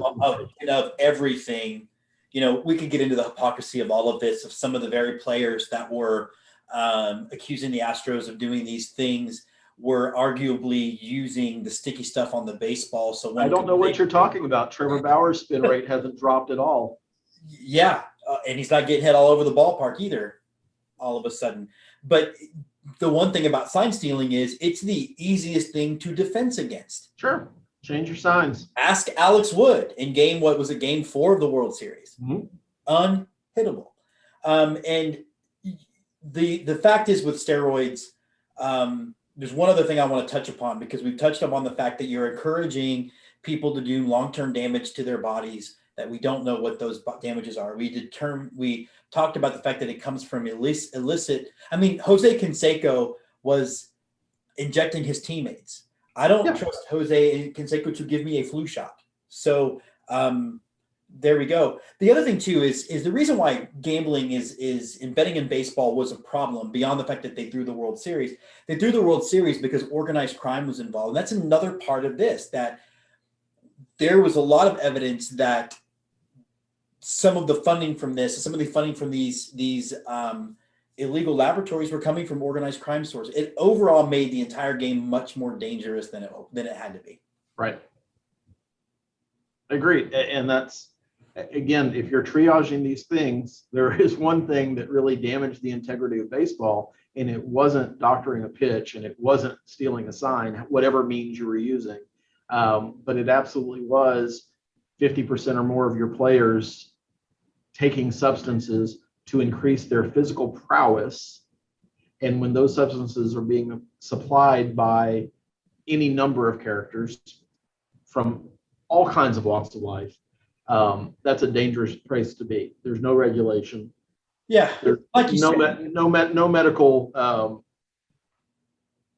of everything, we could get into the hypocrisy of all of this, of some of the very players that were accusing the Astros of doing these things were arguably using the sticky stuff on the baseball. So I don't know what you're talking about. Trevor Bauer's spin rate hasn't dropped at all. Yeah, and he's not getting hit all over the ballpark either, all of a sudden. But the one thing about sign stealing is it's the easiest thing to defense against. Sure. Change your signs. Ask Alex Wood in game 4 of the World Series. Mm-hmm. Unhittable. And the fact is with steroids, there's one other thing I want to touch upon, because we've touched upon the fact that you're encouraging people to do long-term damage to their bodies that we don't know what those damages are. We talked about the fact that it comes from illicit. I mean, Jose Canseco was injecting his teammates. I don't trust Jose Canseco to give me a flu shot. So there we go. The other thing too is the reason why gambling is and betting in baseball was a problem beyond the fact that they threw the World Series. They threw the World Series because organized crime was involved. And that's another part of this, that there was a lot of evidence that some of the funding from these illegal laboratories were coming from organized crime sources. It overall made the entire game much more dangerous than it had to be. Right. Agreed. And that's, again, if you're triaging these things, there is one thing that really damaged the integrity of baseball, and it wasn't doctoring a pitch, and it wasn't stealing a sign, whatever means you were using. But it absolutely was 50% or more of your players taking substances to increase their physical prowess. And when those substances are being supplied by any number of characters from all kinds of walks of life, that's a dangerous place to be. There's no regulation. Yeah, There's like you no said. no medical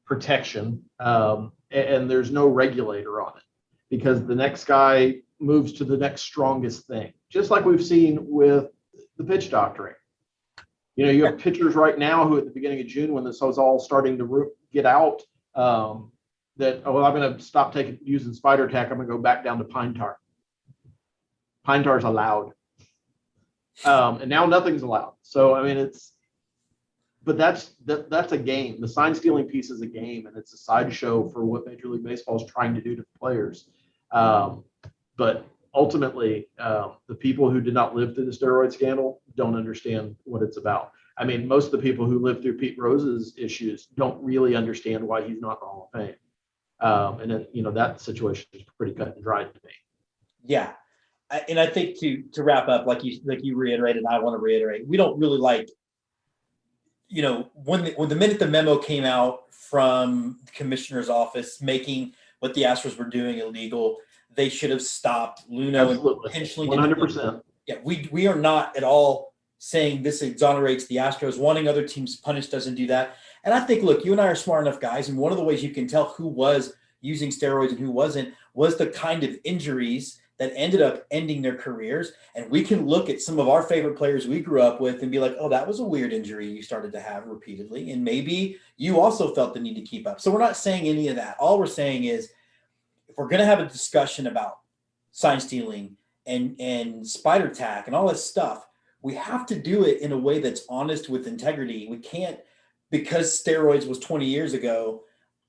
protection, and there's no regulator on it, because the next guy moves to the next strongest thing, just like we've seen with the pitch doctoring. You know, you have pitchers right now who at the beginning of June, when this was all starting to get out, that, oh, well, I'm going to stop using spider tack. I'm going to go back down to pine tar. Pine tar is allowed. And now nothing's allowed. So, I mean, but that's a game. The sign stealing piece is a game, and it's a sideshow for what Major League Baseball is trying to do to players. But ultimately, the people who did not live through the steroid scandal don't understand what it's about. I mean, most of the people who lived through Pete Rose's issues don't really understand why he's not in the Hall of Fame. And then, you know, that situation is pretty cut and dried to me. Yeah. And I think to wrap up, like you reiterated, and I want to reiterate, we don't really like, you know, when the minute the memo came out from the commissioner's office making what the Astros were doing illegal, they should have stopped Luno. Absolutely. Intentionally. 100%. Yeah, we are not at all saying this exonerates the Astros. Wanting other teams punished doesn't do that. And I think, look, you and I are smart enough guys, and one of the ways you can tell who was using steroids and who wasn't was the kind of injuries that ended up ending their careers. And we can look at some of our favorite players we grew up with and be like, oh, that was a weird injury you started to have repeatedly. And maybe you also felt the need to keep up. So we're not saying any of that. All we're saying is, if we're going to have a discussion about sign stealing and spider tack and all this stuff, we have to do it in a way that's honest with integrity. We can't, because steroids was 20 years ago,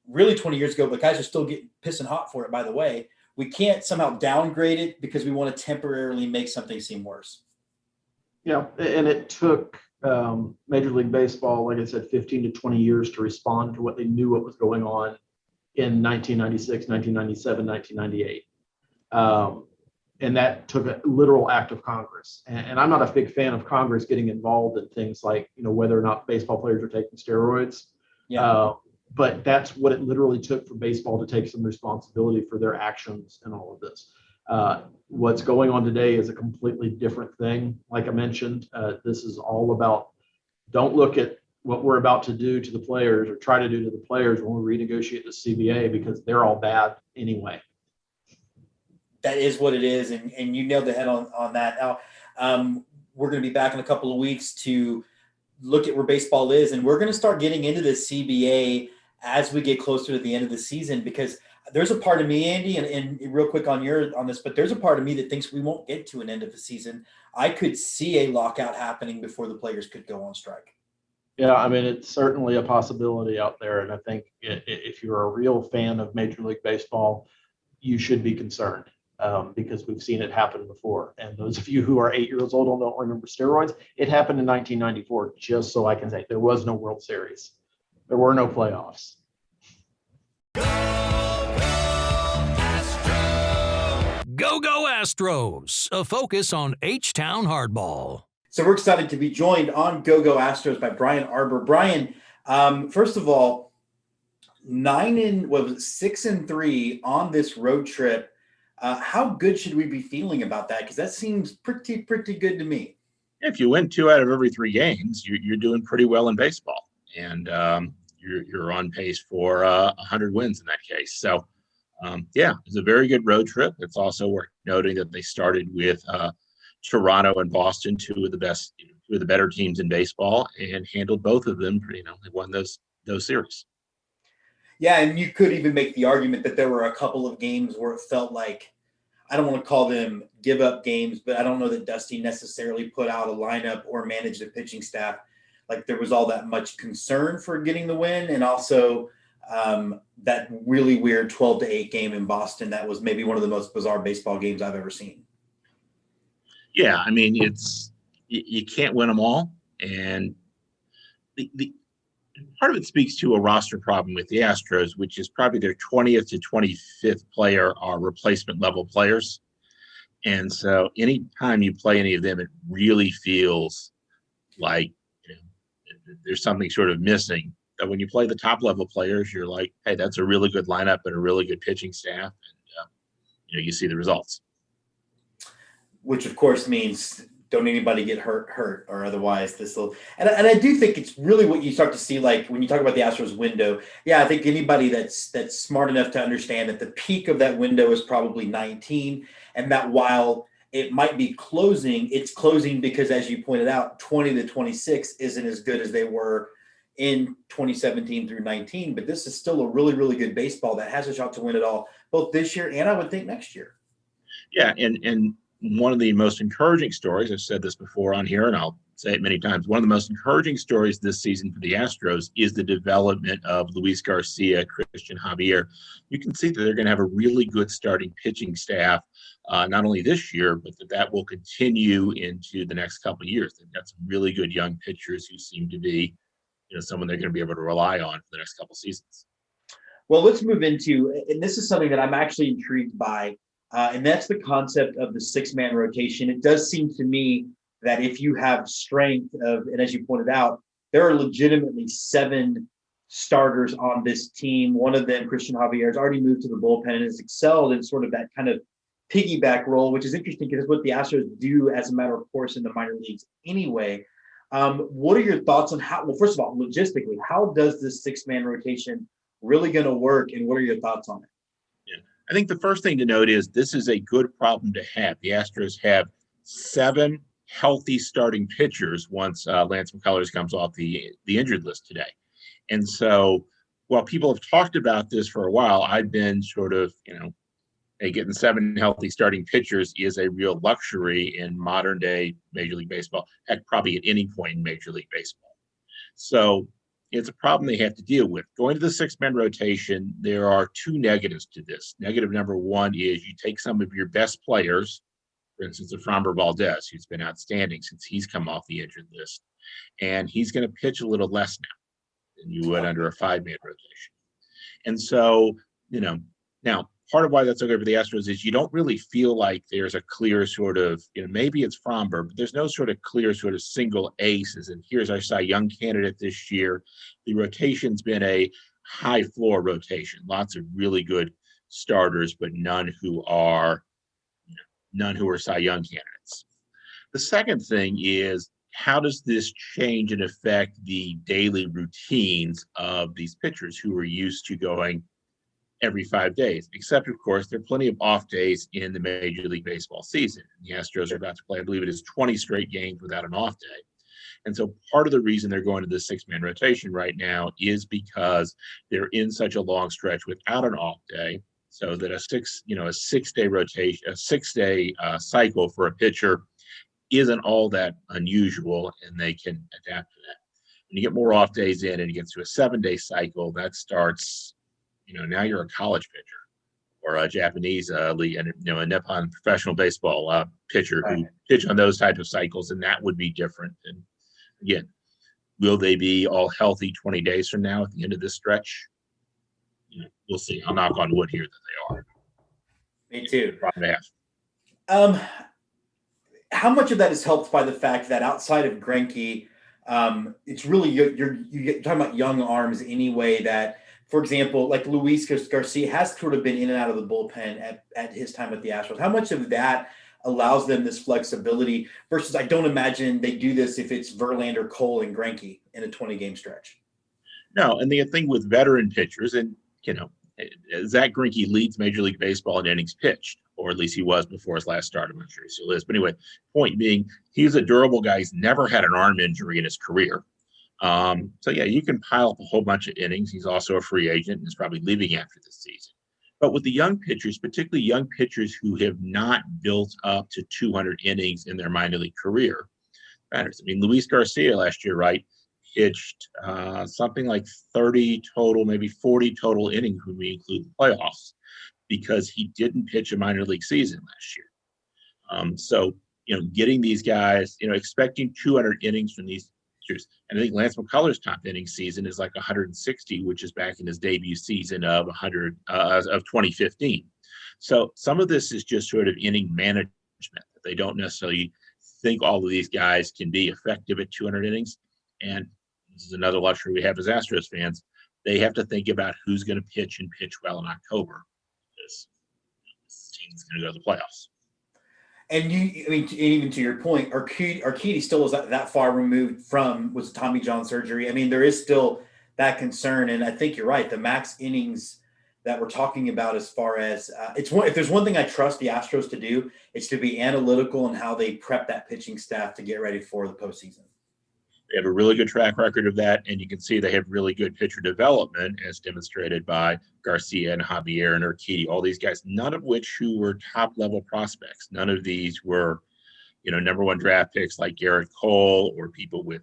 really 20 years ago, but guys are still getting pissing hot for it, by the way. We can't somehow downgrade it because we want to temporarily make something seem worse. Yeah, and it took Major League Baseball, like I said, 15 to 20 years to respond to what they knew what was going on in 1996, 1997, 1998. And that took a literal act of Congress. And I'm not a big fan of Congress getting involved in things like, you know, whether or not baseball players are taking steroids. Yeah. But that's what it literally took for baseball to take some responsibility for their actions and all of this. What's going on today is a completely different thing. Like I mentioned, this is all about, don't look at what we're about to do to the players or try to do to the players when we renegotiate the CBA, because they're all bad anyway. That is what it is. And you nailed the head on that. Now, we're going to be back in a couple of weeks to look at where baseball is. And we're going to start getting into the CBA as we get closer to the end of the season, because there's a part of me, Andy, and real quick on this, but there's a part of me that thinks we won't get to an end of the season. I could see a lockout happening before the players could go on strike. Yeah, I mean, it's certainly a possibility out there. And I think if you're a real fan of Major League Baseball, you should be concerned, because we've seen it happen before. And those of you who are 8 years old and don't remember steroids, it happened in 1994, just so I can say there was no World Series. There were no playoffs. Go Astros, a focus on H-Town hardball. So we're excited to be joined on Go Astros by Brian Arbor. Brian, first of all, 6-3 on this road trip. How good should we be feeling about that? Because that seems pretty good to me. If you win 2 out of every 3 games, you're doing pretty well in baseball, and you're on pace for 100 wins in that case. So, it's a very good road trip. It's also worth noting that they started with Toronto and Boston, two of the better teams in baseball, and handled both of them. They won those series. Yeah, and you could even make the argument that there were a couple of games where it felt like, I don't want to call them give up games, but I don't know that Dusty necessarily put out a lineup or managed the pitching staff like there was all that much concern for getting the win. And also that really weird 12-8 game in Boston, that was maybe one of the most bizarre baseball games I've ever seen. Yeah, I mean, you can't win them all. And Part of it speaks to a roster problem with the Astros, which is probably their 20th to 25th player are replacement level players. And so anytime you play any of them, it really feels like there's something sort of missing. But when you play the top level players, you're like, hey, that's a really good lineup and a really good pitching staff. And, you see the results. Which, of course, means don't anybody get hurt or otherwise this will. And I do think it's really what you start to see, like when you talk about the Astros window. Yeah, I think anybody that's smart enough to understand that the peak of that window is probably 19, and that while it might be closing, it's closing because, as you pointed out, 20 to 26 isn't as good as they were in 2017 through 19. But this is still a really, really good baseball that has a shot to win it all, both this year and I would think next year. Yeah, and one of the most encouraging stories, I've said this before on here, and I'll say it many times, one of the most encouraging stories this season for the Astros is the development of Luis Garcia, Christian Javier. You can see that they're going to have a really good starting pitching staff, not only this year, but that will continue into the next couple of years. They've got some really good young pitchers who seem to be, someone they're going to be able to rely on for the next couple of seasons. Well, let's move into, and this is something that I'm actually intrigued by, and that's the concept of the six-man rotation. It does seem to me that if you have strength of, and as you pointed out, there are legitimately 7 starters on this team. One of them, Christian Javier, has already moved to the bullpen and has excelled in sort of that kind of piggyback role, which is interesting because it's what the Astros do as a matter of course in the minor leagues anyway. What are your thoughts on how, well, first of all, logistically, how does this 6-man rotation really going to work, and what are your thoughts on it? I think the first thing to note is this is a good problem to have. The Astros have 7 healthy starting pitchers once Lance McCullers comes off the injured list today. And so while people have talked about this for a while, I've been sort of, hey, getting 7 healthy starting pitchers is a real luxury in modern day Major League Baseball, heck, probably at any point in Major League Baseball. So it's a problem they have to deal with. Going to the 6-man rotation, there are 2 negatives to this. Negative number 1 is you take some of your best players, for instance, Framber Valdez, who's been outstanding since he's come off the injured list, and he's going to pitch a little less now than you would under a 5-man rotation. And so, now part of why that's okay for the Astros is you don't really feel like there's a clear sort of, maybe it's Framber, but there's no sort of clear sort of single aces. And here's our Cy Young candidate this year. The rotation's been a high floor rotation, lots of really good starters, but none who are Cy Young candidates. The second thing is, how does this change and affect the daily routines of these pitchers who are used to going every 5 days, except, of course, there are plenty of off days in the Major League Baseball season. The Astros are about to play, I believe it is 20 straight games without an off day. And so part of the reason they're going to this 6-man rotation right now is because they're in such a long stretch without an off day, so that a 6-day rotation, a 6-day cycle for a pitcher isn't all that unusual, and they can adapt to that. When you get more off days in and you get to a 7-day cycle, that starts, now you're a college pitcher or a Japanese league, and a Nippon professional baseball pitcher who pitch on those type of cycles, and that would be different. And again, will they be all healthy 20 days from now at the end of this stretch? We'll see. I'll knock on wood here that they are. Me too. Probably have. How much of that is helped by the fact that outside of Greinke, it's really you're talking about young arms anyway, that, for example, like Luis Garcia has sort of been in and out of the bullpen at his time at the Astros. How much of that allows them this flexibility versus, I don't imagine they do this if it's Verlander, Cole, and Greinke in a 20-game stretch. No, and the thing with veteran pitchers, and Zach Greinke leads Major League Baseball in innings pitched, or at least he was before his last start. I'm not sure he still is. But anyway, point being, he's a durable guy. He's never had an arm injury in his career. So yeah, you can pile up a whole bunch of innings. He's also a free agent and is probably leaving after this season. But with the young pitchers, particularly young pitchers who have not built up to 200 innings in their minor league career, matters. I mean, Luis Garcia last year, pitched something like 30 total, maybe 40 total innings when we include the playoffs, because he didn't pitch a minor league season last year. So, getting these guys, expecting 200 innings from these And I think Lance McCullers' top inning season is like 160, which is back in his debut season of 2015. So some of this is just sort of inning management. They don't necessarily think all of these guys can be effective at 200 innings. And this is another luxury we have as Astros fans. They have to think about who's going to pitch and pitch well in October, because this team's going to go to the playoffs. And even to your point, Urquidy still is that far removed from was Tommy John surgery. I mean, there is still that concern, and I think you're right. The max innings that we're talking about, as far as if there's one thing I trust the Astros to do, it's to be analytical in how they prep that pitching staff to get ready for the postseason. They have a really good track record of that, and you can see they have really good pitcher development, as demonstrated by Garcia and Javier and Urquidy, all these guys, none of which who were top-level prospects. None of these were, number one draft picks like Garrett Cole, or people with,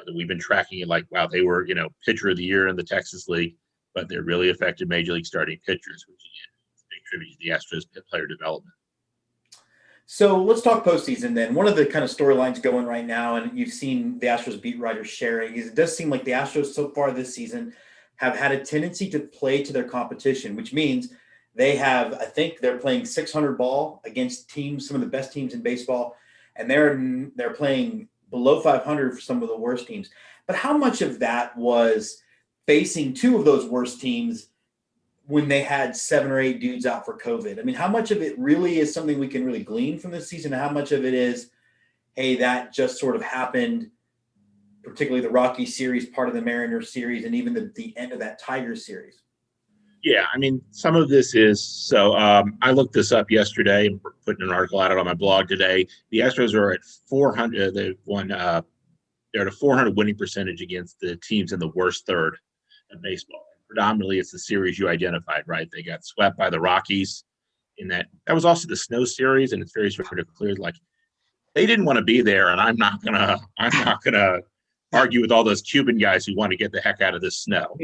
that we've been tracking it like, wow, they were, pitcher of the year in the Texas League, but they're really effective major league starting pitchers, which again is a big tribute to the Astros player development. So let's talk postseason then. One of the kind of storylines going right now, and you've seen the Astros beat writers sharing, is it does seem like the Astros so far this season have had a tendency to play to their competition, which means they have, I think they're playing 600 ball against teams, some of the best teams in baseball, and they're playing below 500 for some of the worst teams. But how much of that was facing two of those worst teams when they had 7 or 8 dudes out for COVID? I mean, how much of it really is something we can really glean from this season? How much of it is, hey, that just sort of happened, particularly the Rocky series, part of the Mariners series, and even the end of that Tigers series? Yeah, I mean, some of this is, so I looked this up yesterday and putting an article out on my blog today. The Astros are at 400. They're at a 400 winning percentage against the teams in the worst third of baseball. Predominantly, it's the series you identified, right? They got swept by the Rockies in that. That was also the snow series, and it's very sort of clear, like, they didn't want to be there, and I'm not gonna argue with all those Cuban guys who want to get the heck out of this snow.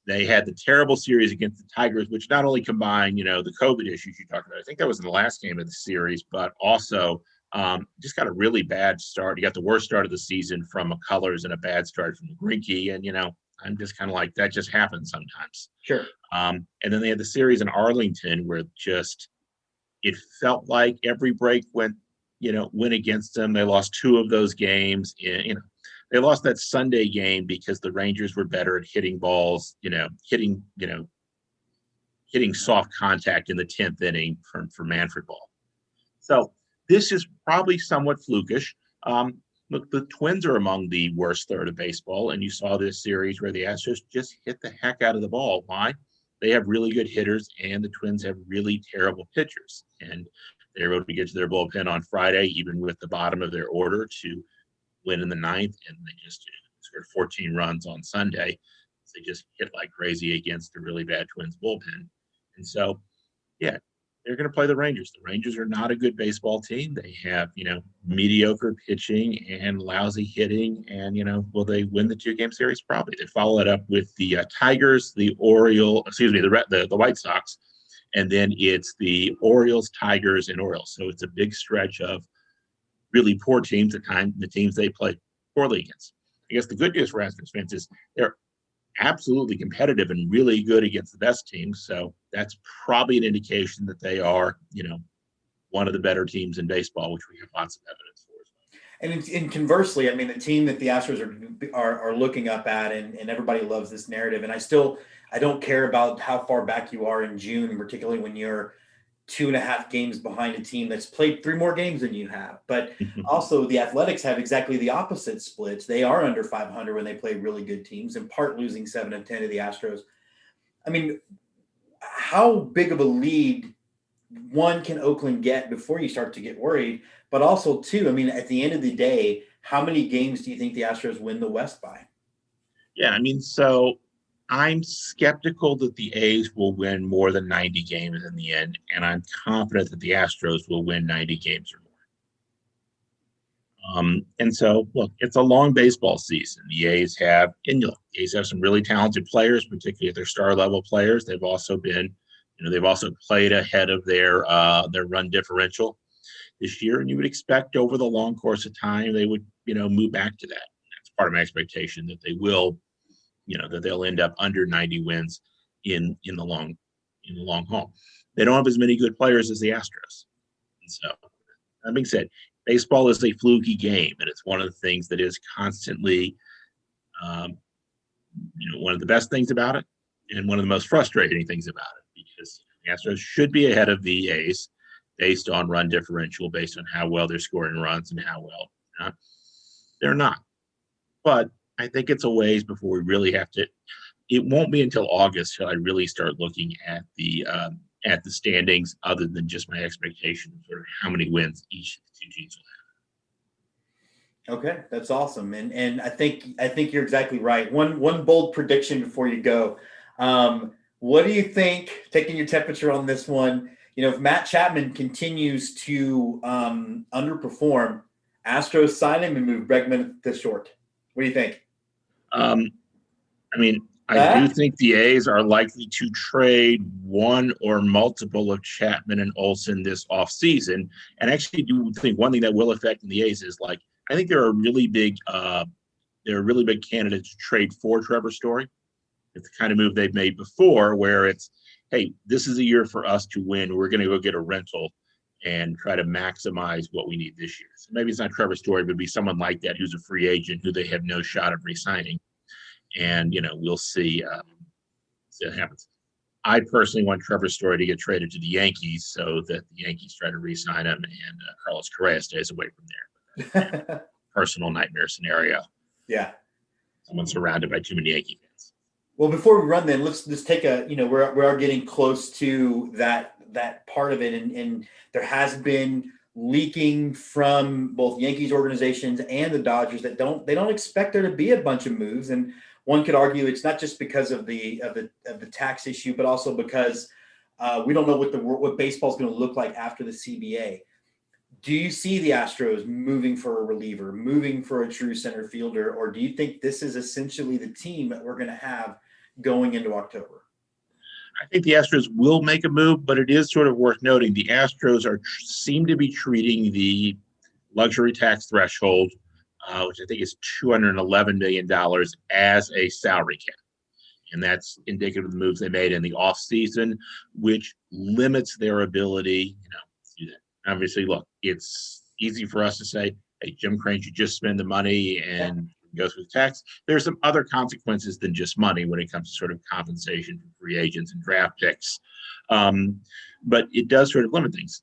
They had the terrible series against the Tigers, which not only combined, the COVID issues you talked about. I think that was in the last game of the series, but also just got a really bad start. You got the worst start of the season from McCullers and a bad start from Greinke, and I'm just kind of like, that just happens sometimes. Sure. And then they had the series in Arlington where it felt like every break went against them. They lost 2 of those games. They lost that Sunday game because the Rangers were better at hitting balls, hitting soft contact in the 10th inning for Manfred ball. So this is probably somewhat flukish. Look, the Twins are among the worst third of baseball, and you saw this series where the Astros just hit the heck out of the ball. Why? They have really good hitters, and the Twins have really terrible pitchers. And they were able to get to their bullpen on Friday, even with the bottom of their order, to win in the 9th, and they just scored 14 runs on Sunday. They just hit like crazy against a really bad Twins bullpen. And so, yeah, they're going to play the Rangers. The Rangers are not a good baseball team. They have, mediocre pitching and lousy hitting. And, will they win the 2-game series? Probably. They follow it up with the Tigers, the White Sox. And then it's the Orioles, Tigers, and Orioles. So it's a big stretch of really poor teams at times, the teams they play poorly against. I guess the good news for Astros fans is they're absolutely competitive and really good against the best teams. So that's probably an indication that they are, one of the better teams in baseball, which we have lots of evidence for. And conversely, I mean, the team that the Astros are looking up at, and everybody loves this narrative. And I don't care about how far back you are in June, particularly when you're 2.5 games behind a team that's played 3 more games than you have. But also the Athletics have exactly the opposite splits. They are under 500 when they play really good teams, in part losing 7 of 10 to the Astros. I mean, how big of a lead, one, can Oakland get before you start to get worried? But also, 2, I mean, at the end of the day, how many games do you think the Astros win the West by? Yeah, I mean, so I'm skeptical that the A's will win more than 90 games in the end, and I'm confident that the Astros will win 90 games or more. And so, look, it's a long baseball season. The A's have some really talented players, particularly their star level players. They've also been, they've also played ahead of their run differential. this year, and you would expect over the long course of time they would, move back to that. That's part of my expectation, that they will, that they'll end up under 90 wins in the long haul. They don't have as many good players as the Astros. And so, that being said, baseball is a fluky game, and it's one of the things that is constantly, one of the best things about it, and one of the most frustrating things about it, because the Astros should be ahead of the A's based on run differential, based on how well they're scoring runs and how well they're not. But I think it's a ways before we really have to. It won't be until August till I really start looking at the standings, other than just my expectation of sort of how many wins each of the two teams will have. Okay, that's awesome, and I think you're exactly right. One bold prediction before you go. What do you think? Taking your temperature on this one, if Matt Chapman continues to underperform, Astros sign him and move Bregman to short. What do you think? I do think the A's are likely to trade one or multiple of Chapman and Olsen this offseason. And actually do think one thing that will affect the A's is, I think there are really big candidates to trade for Trevor Story. It's the kind of move they've made before, where it's, hey, this is a year for us to win. We're going to go get a rental and try to maximize what we need this year. So maybe it's not Trevor Story, but it'd be someone like that who's a free agent who they have no shot of re-signing. And, we'll see what happens. I personally want Trevor Story to get traded to the Yankees so that the Yankees try to re-sign him and Carlos Correa stays away from there. Personal nightmare scenario. Yeah. Someone surrounded by too many Yankee fans. Well, before we run, then let's just take we are getting close to that part of it, and there has been leaking from both Yankees organizations and the Dodgers that they don't expect there to be a bunch of moves, and one could argue it's not just because of the tax issue, but also because we don't know what baseball is going to look like after the CBA. Do you see the Astros moving for a reliever, moving for a true center fielder, or do you think this is essentially the team that we're going to have going into October? I think the Astros will make a move, but it is sort of worth noting the Astros seem to be treating the luxury tax threshold, which I think is $211 million, as a salary cap. And that's indicative of the moves they made in the offseason, which limits their ability, to do that. Obviously, look, it's easy for us to say, hey, Jim Crane should just spend the money and goes with tax. There's some other consequences than just money when it comes to sort of compensation for free agents and draft picks. But it does sort of limit things.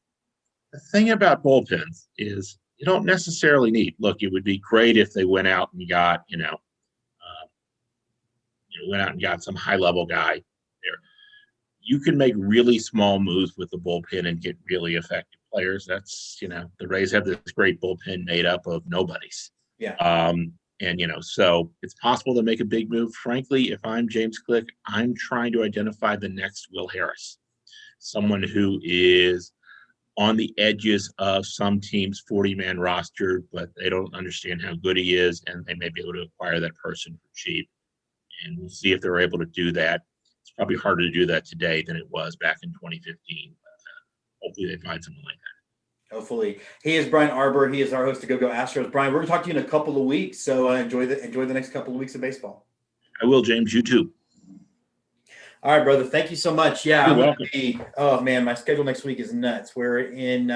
The thing about bullpens is you don't necessarily need, look, it would be great if they went out and got, some high level guy there. You can make really small moves with the bullpen and get really effective players. That's, the Rays have this great bullpen made up of nobodies. Yeah. So it's possible to make a big move. Frankly, if I'm James Click, I'm trying to identify the next Will Harris, someone who is on the edges of some team's 40-man roster, but they don't understand how good he is, and they may be able to acquire that person for cheap. And we'll see if they're able to do that. It's probably harder to do that today than it was back in 2015. But hopefully they find something like that. Hopefully. He is Brian Arbor. He is our host of Go Astros. Brian, we're going to talk to you in a couple of weeks, so enjoy the next couple of weeks of baseball. I will, James. You too. All right, brother. Thank you so much. Yeah, You're welcome. Oh, man, my schedule next week is nuts. We're in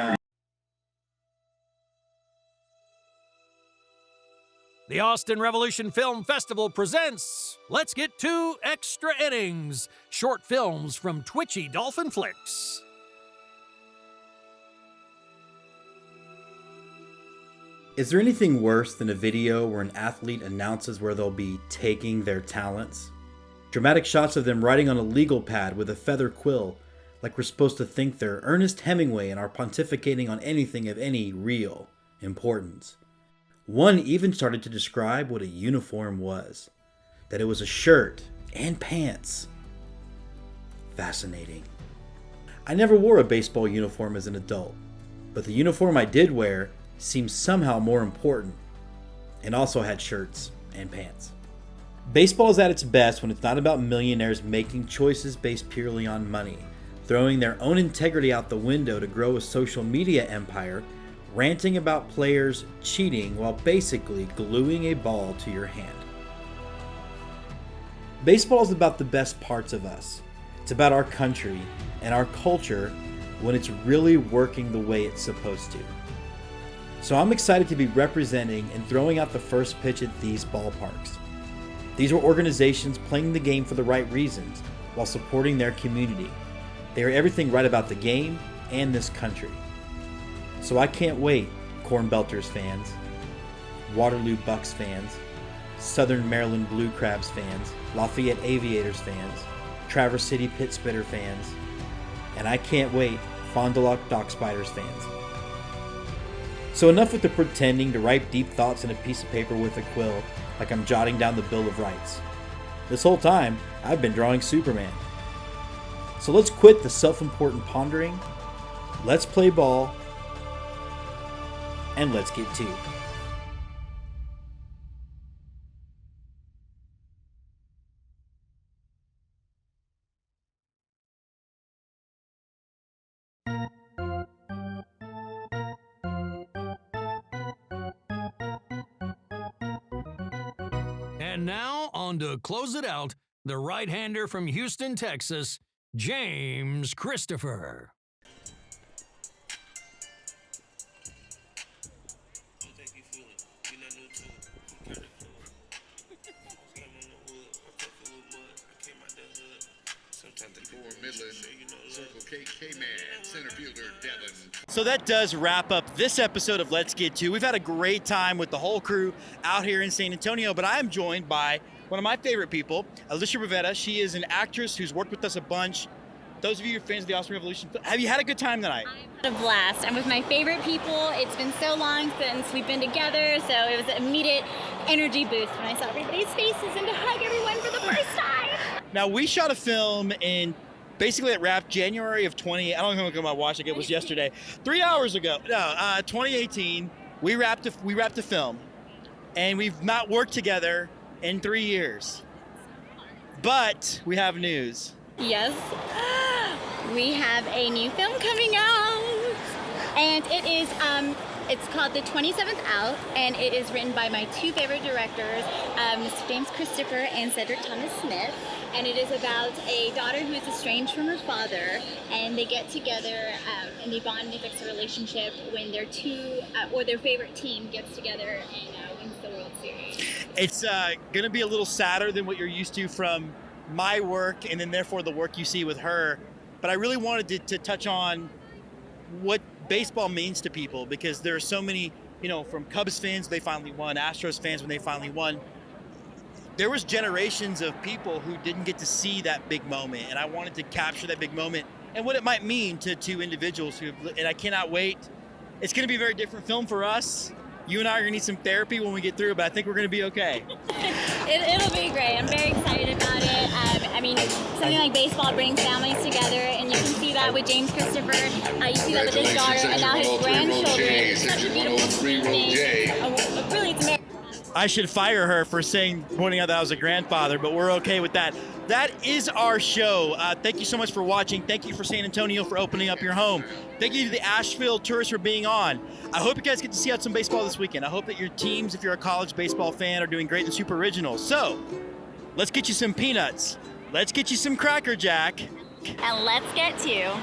The Austin Revolution Film Festival presents Let's Get to Extra Innings, short films from Twitchy Dolphin Flicks. Is there anything worse than a video where an athlete announces where they'll be taking their talents? Dramatic shots of them writing on a legal pad with a feather quill, like we're supposed to think they're Ernest Hemingway and are pontificating on anything of any real importance. One even started to describe what a uniform was, that it was a shirt and pants. Fascinating. I never wore a baseball uniform as an adult, but the uniform I did wear seemed somehow more important, and also had shirts and pants. Baseball is at its best when it's not about millionaires making choices based purely on money, throwing their own integrity out the window to grow a social media empire ranting about players cheating while basically gluing a ball to your hand. Baseball is about the best parts of us. It's about our country and our culture when it's really working the way it's supposed to. So I'm excited to be representing and throwing out the first pitch at these ballparks. These are organizations playing the game for the right reasons while supporting their community. They are everything right about the game and this country. So I can't wait, Corn Belters fans, Waterloo Bucks fans, Southern Maryland Blue Crabs fans, Lafayette Aviators fans, Traverse City Pit Spitter fans, and I can't wait, Fond du Lac Dock Spiders fans. So enough with the pretending to write deep thoughts in a piece of paper with a quill like I'm jotting down the Bill of Rights. This whole time, I've been drawing Superman. So let's quit the self-important pondering, let's play ball, and let's get to. And now, on to close it out, the right-hander from Houston, Texas, James Christopher. So that does wrap up this episode of Let's Get To. We've had a great time with the whole crew out here in San Antonio, but I am joined by one of my favorite people, Alyssia Rivera. She is an actress who's worked with us a bunch. Those of you who are fans of the Austin Revolution, have you had a good time tonight? I had a blast. I'm with my favorite people. It's been so long since we've been together, so it was an immediate energy boost when I saw everybody's faces and to hug everyone for the first time. Now, we shot a film in basically it wrapped January of 20. I don't know how my watch. I think it was yesterday. 3 hours ago. No, 2018. We wrapped the film, and we've not worked together in 3 years. But we have news. Yes, we have a new film coming out, and it is it's called The 27th Out, and it is written by my two favorite directors, Mr. James Christopher and Cedric Thomas Smith. And it is about a daughter who is estranged from her father, and they get together and they bond and fix a relationship when their their favorite team gets together and wins the World Series. It's going to be a little sadder than what you're used to from my work and then therefore the work you see with her. But I really wanted to touch on what baseball means to people, because there are so many, from Cubs fans, they finally won, Astros fans when they finally won. There was generations of people who didn't get to see that big moment, and I wanted to capture that big moment and what it might mean to two individuals and I cannot wait. It's going to be a very different film for us. You and I are going to need some therapy when we get through, but I think we're going to be okay. It'll be great. I'm very excited about it. Something like baseball brings families together, and you can see that with James Christopher. You see that with his daughter, and now his grandchildren. It's such a beautiful thing. Really, it's amazing. I should fire her for pointing out that I was a grandfather, but we're okay with that. That is our show. Thank you so much for watching. Thank you for San Antonio for opening up your home. Thank you to the Asheville tourists for being on. I hope you guys get to see out some baseball this weekend. I hope that your teams, if you're a college baseball fan, are doing great in the Super Regionals. So, let's get you some peanuts. Let's get you some Cracker Jack. And let's get to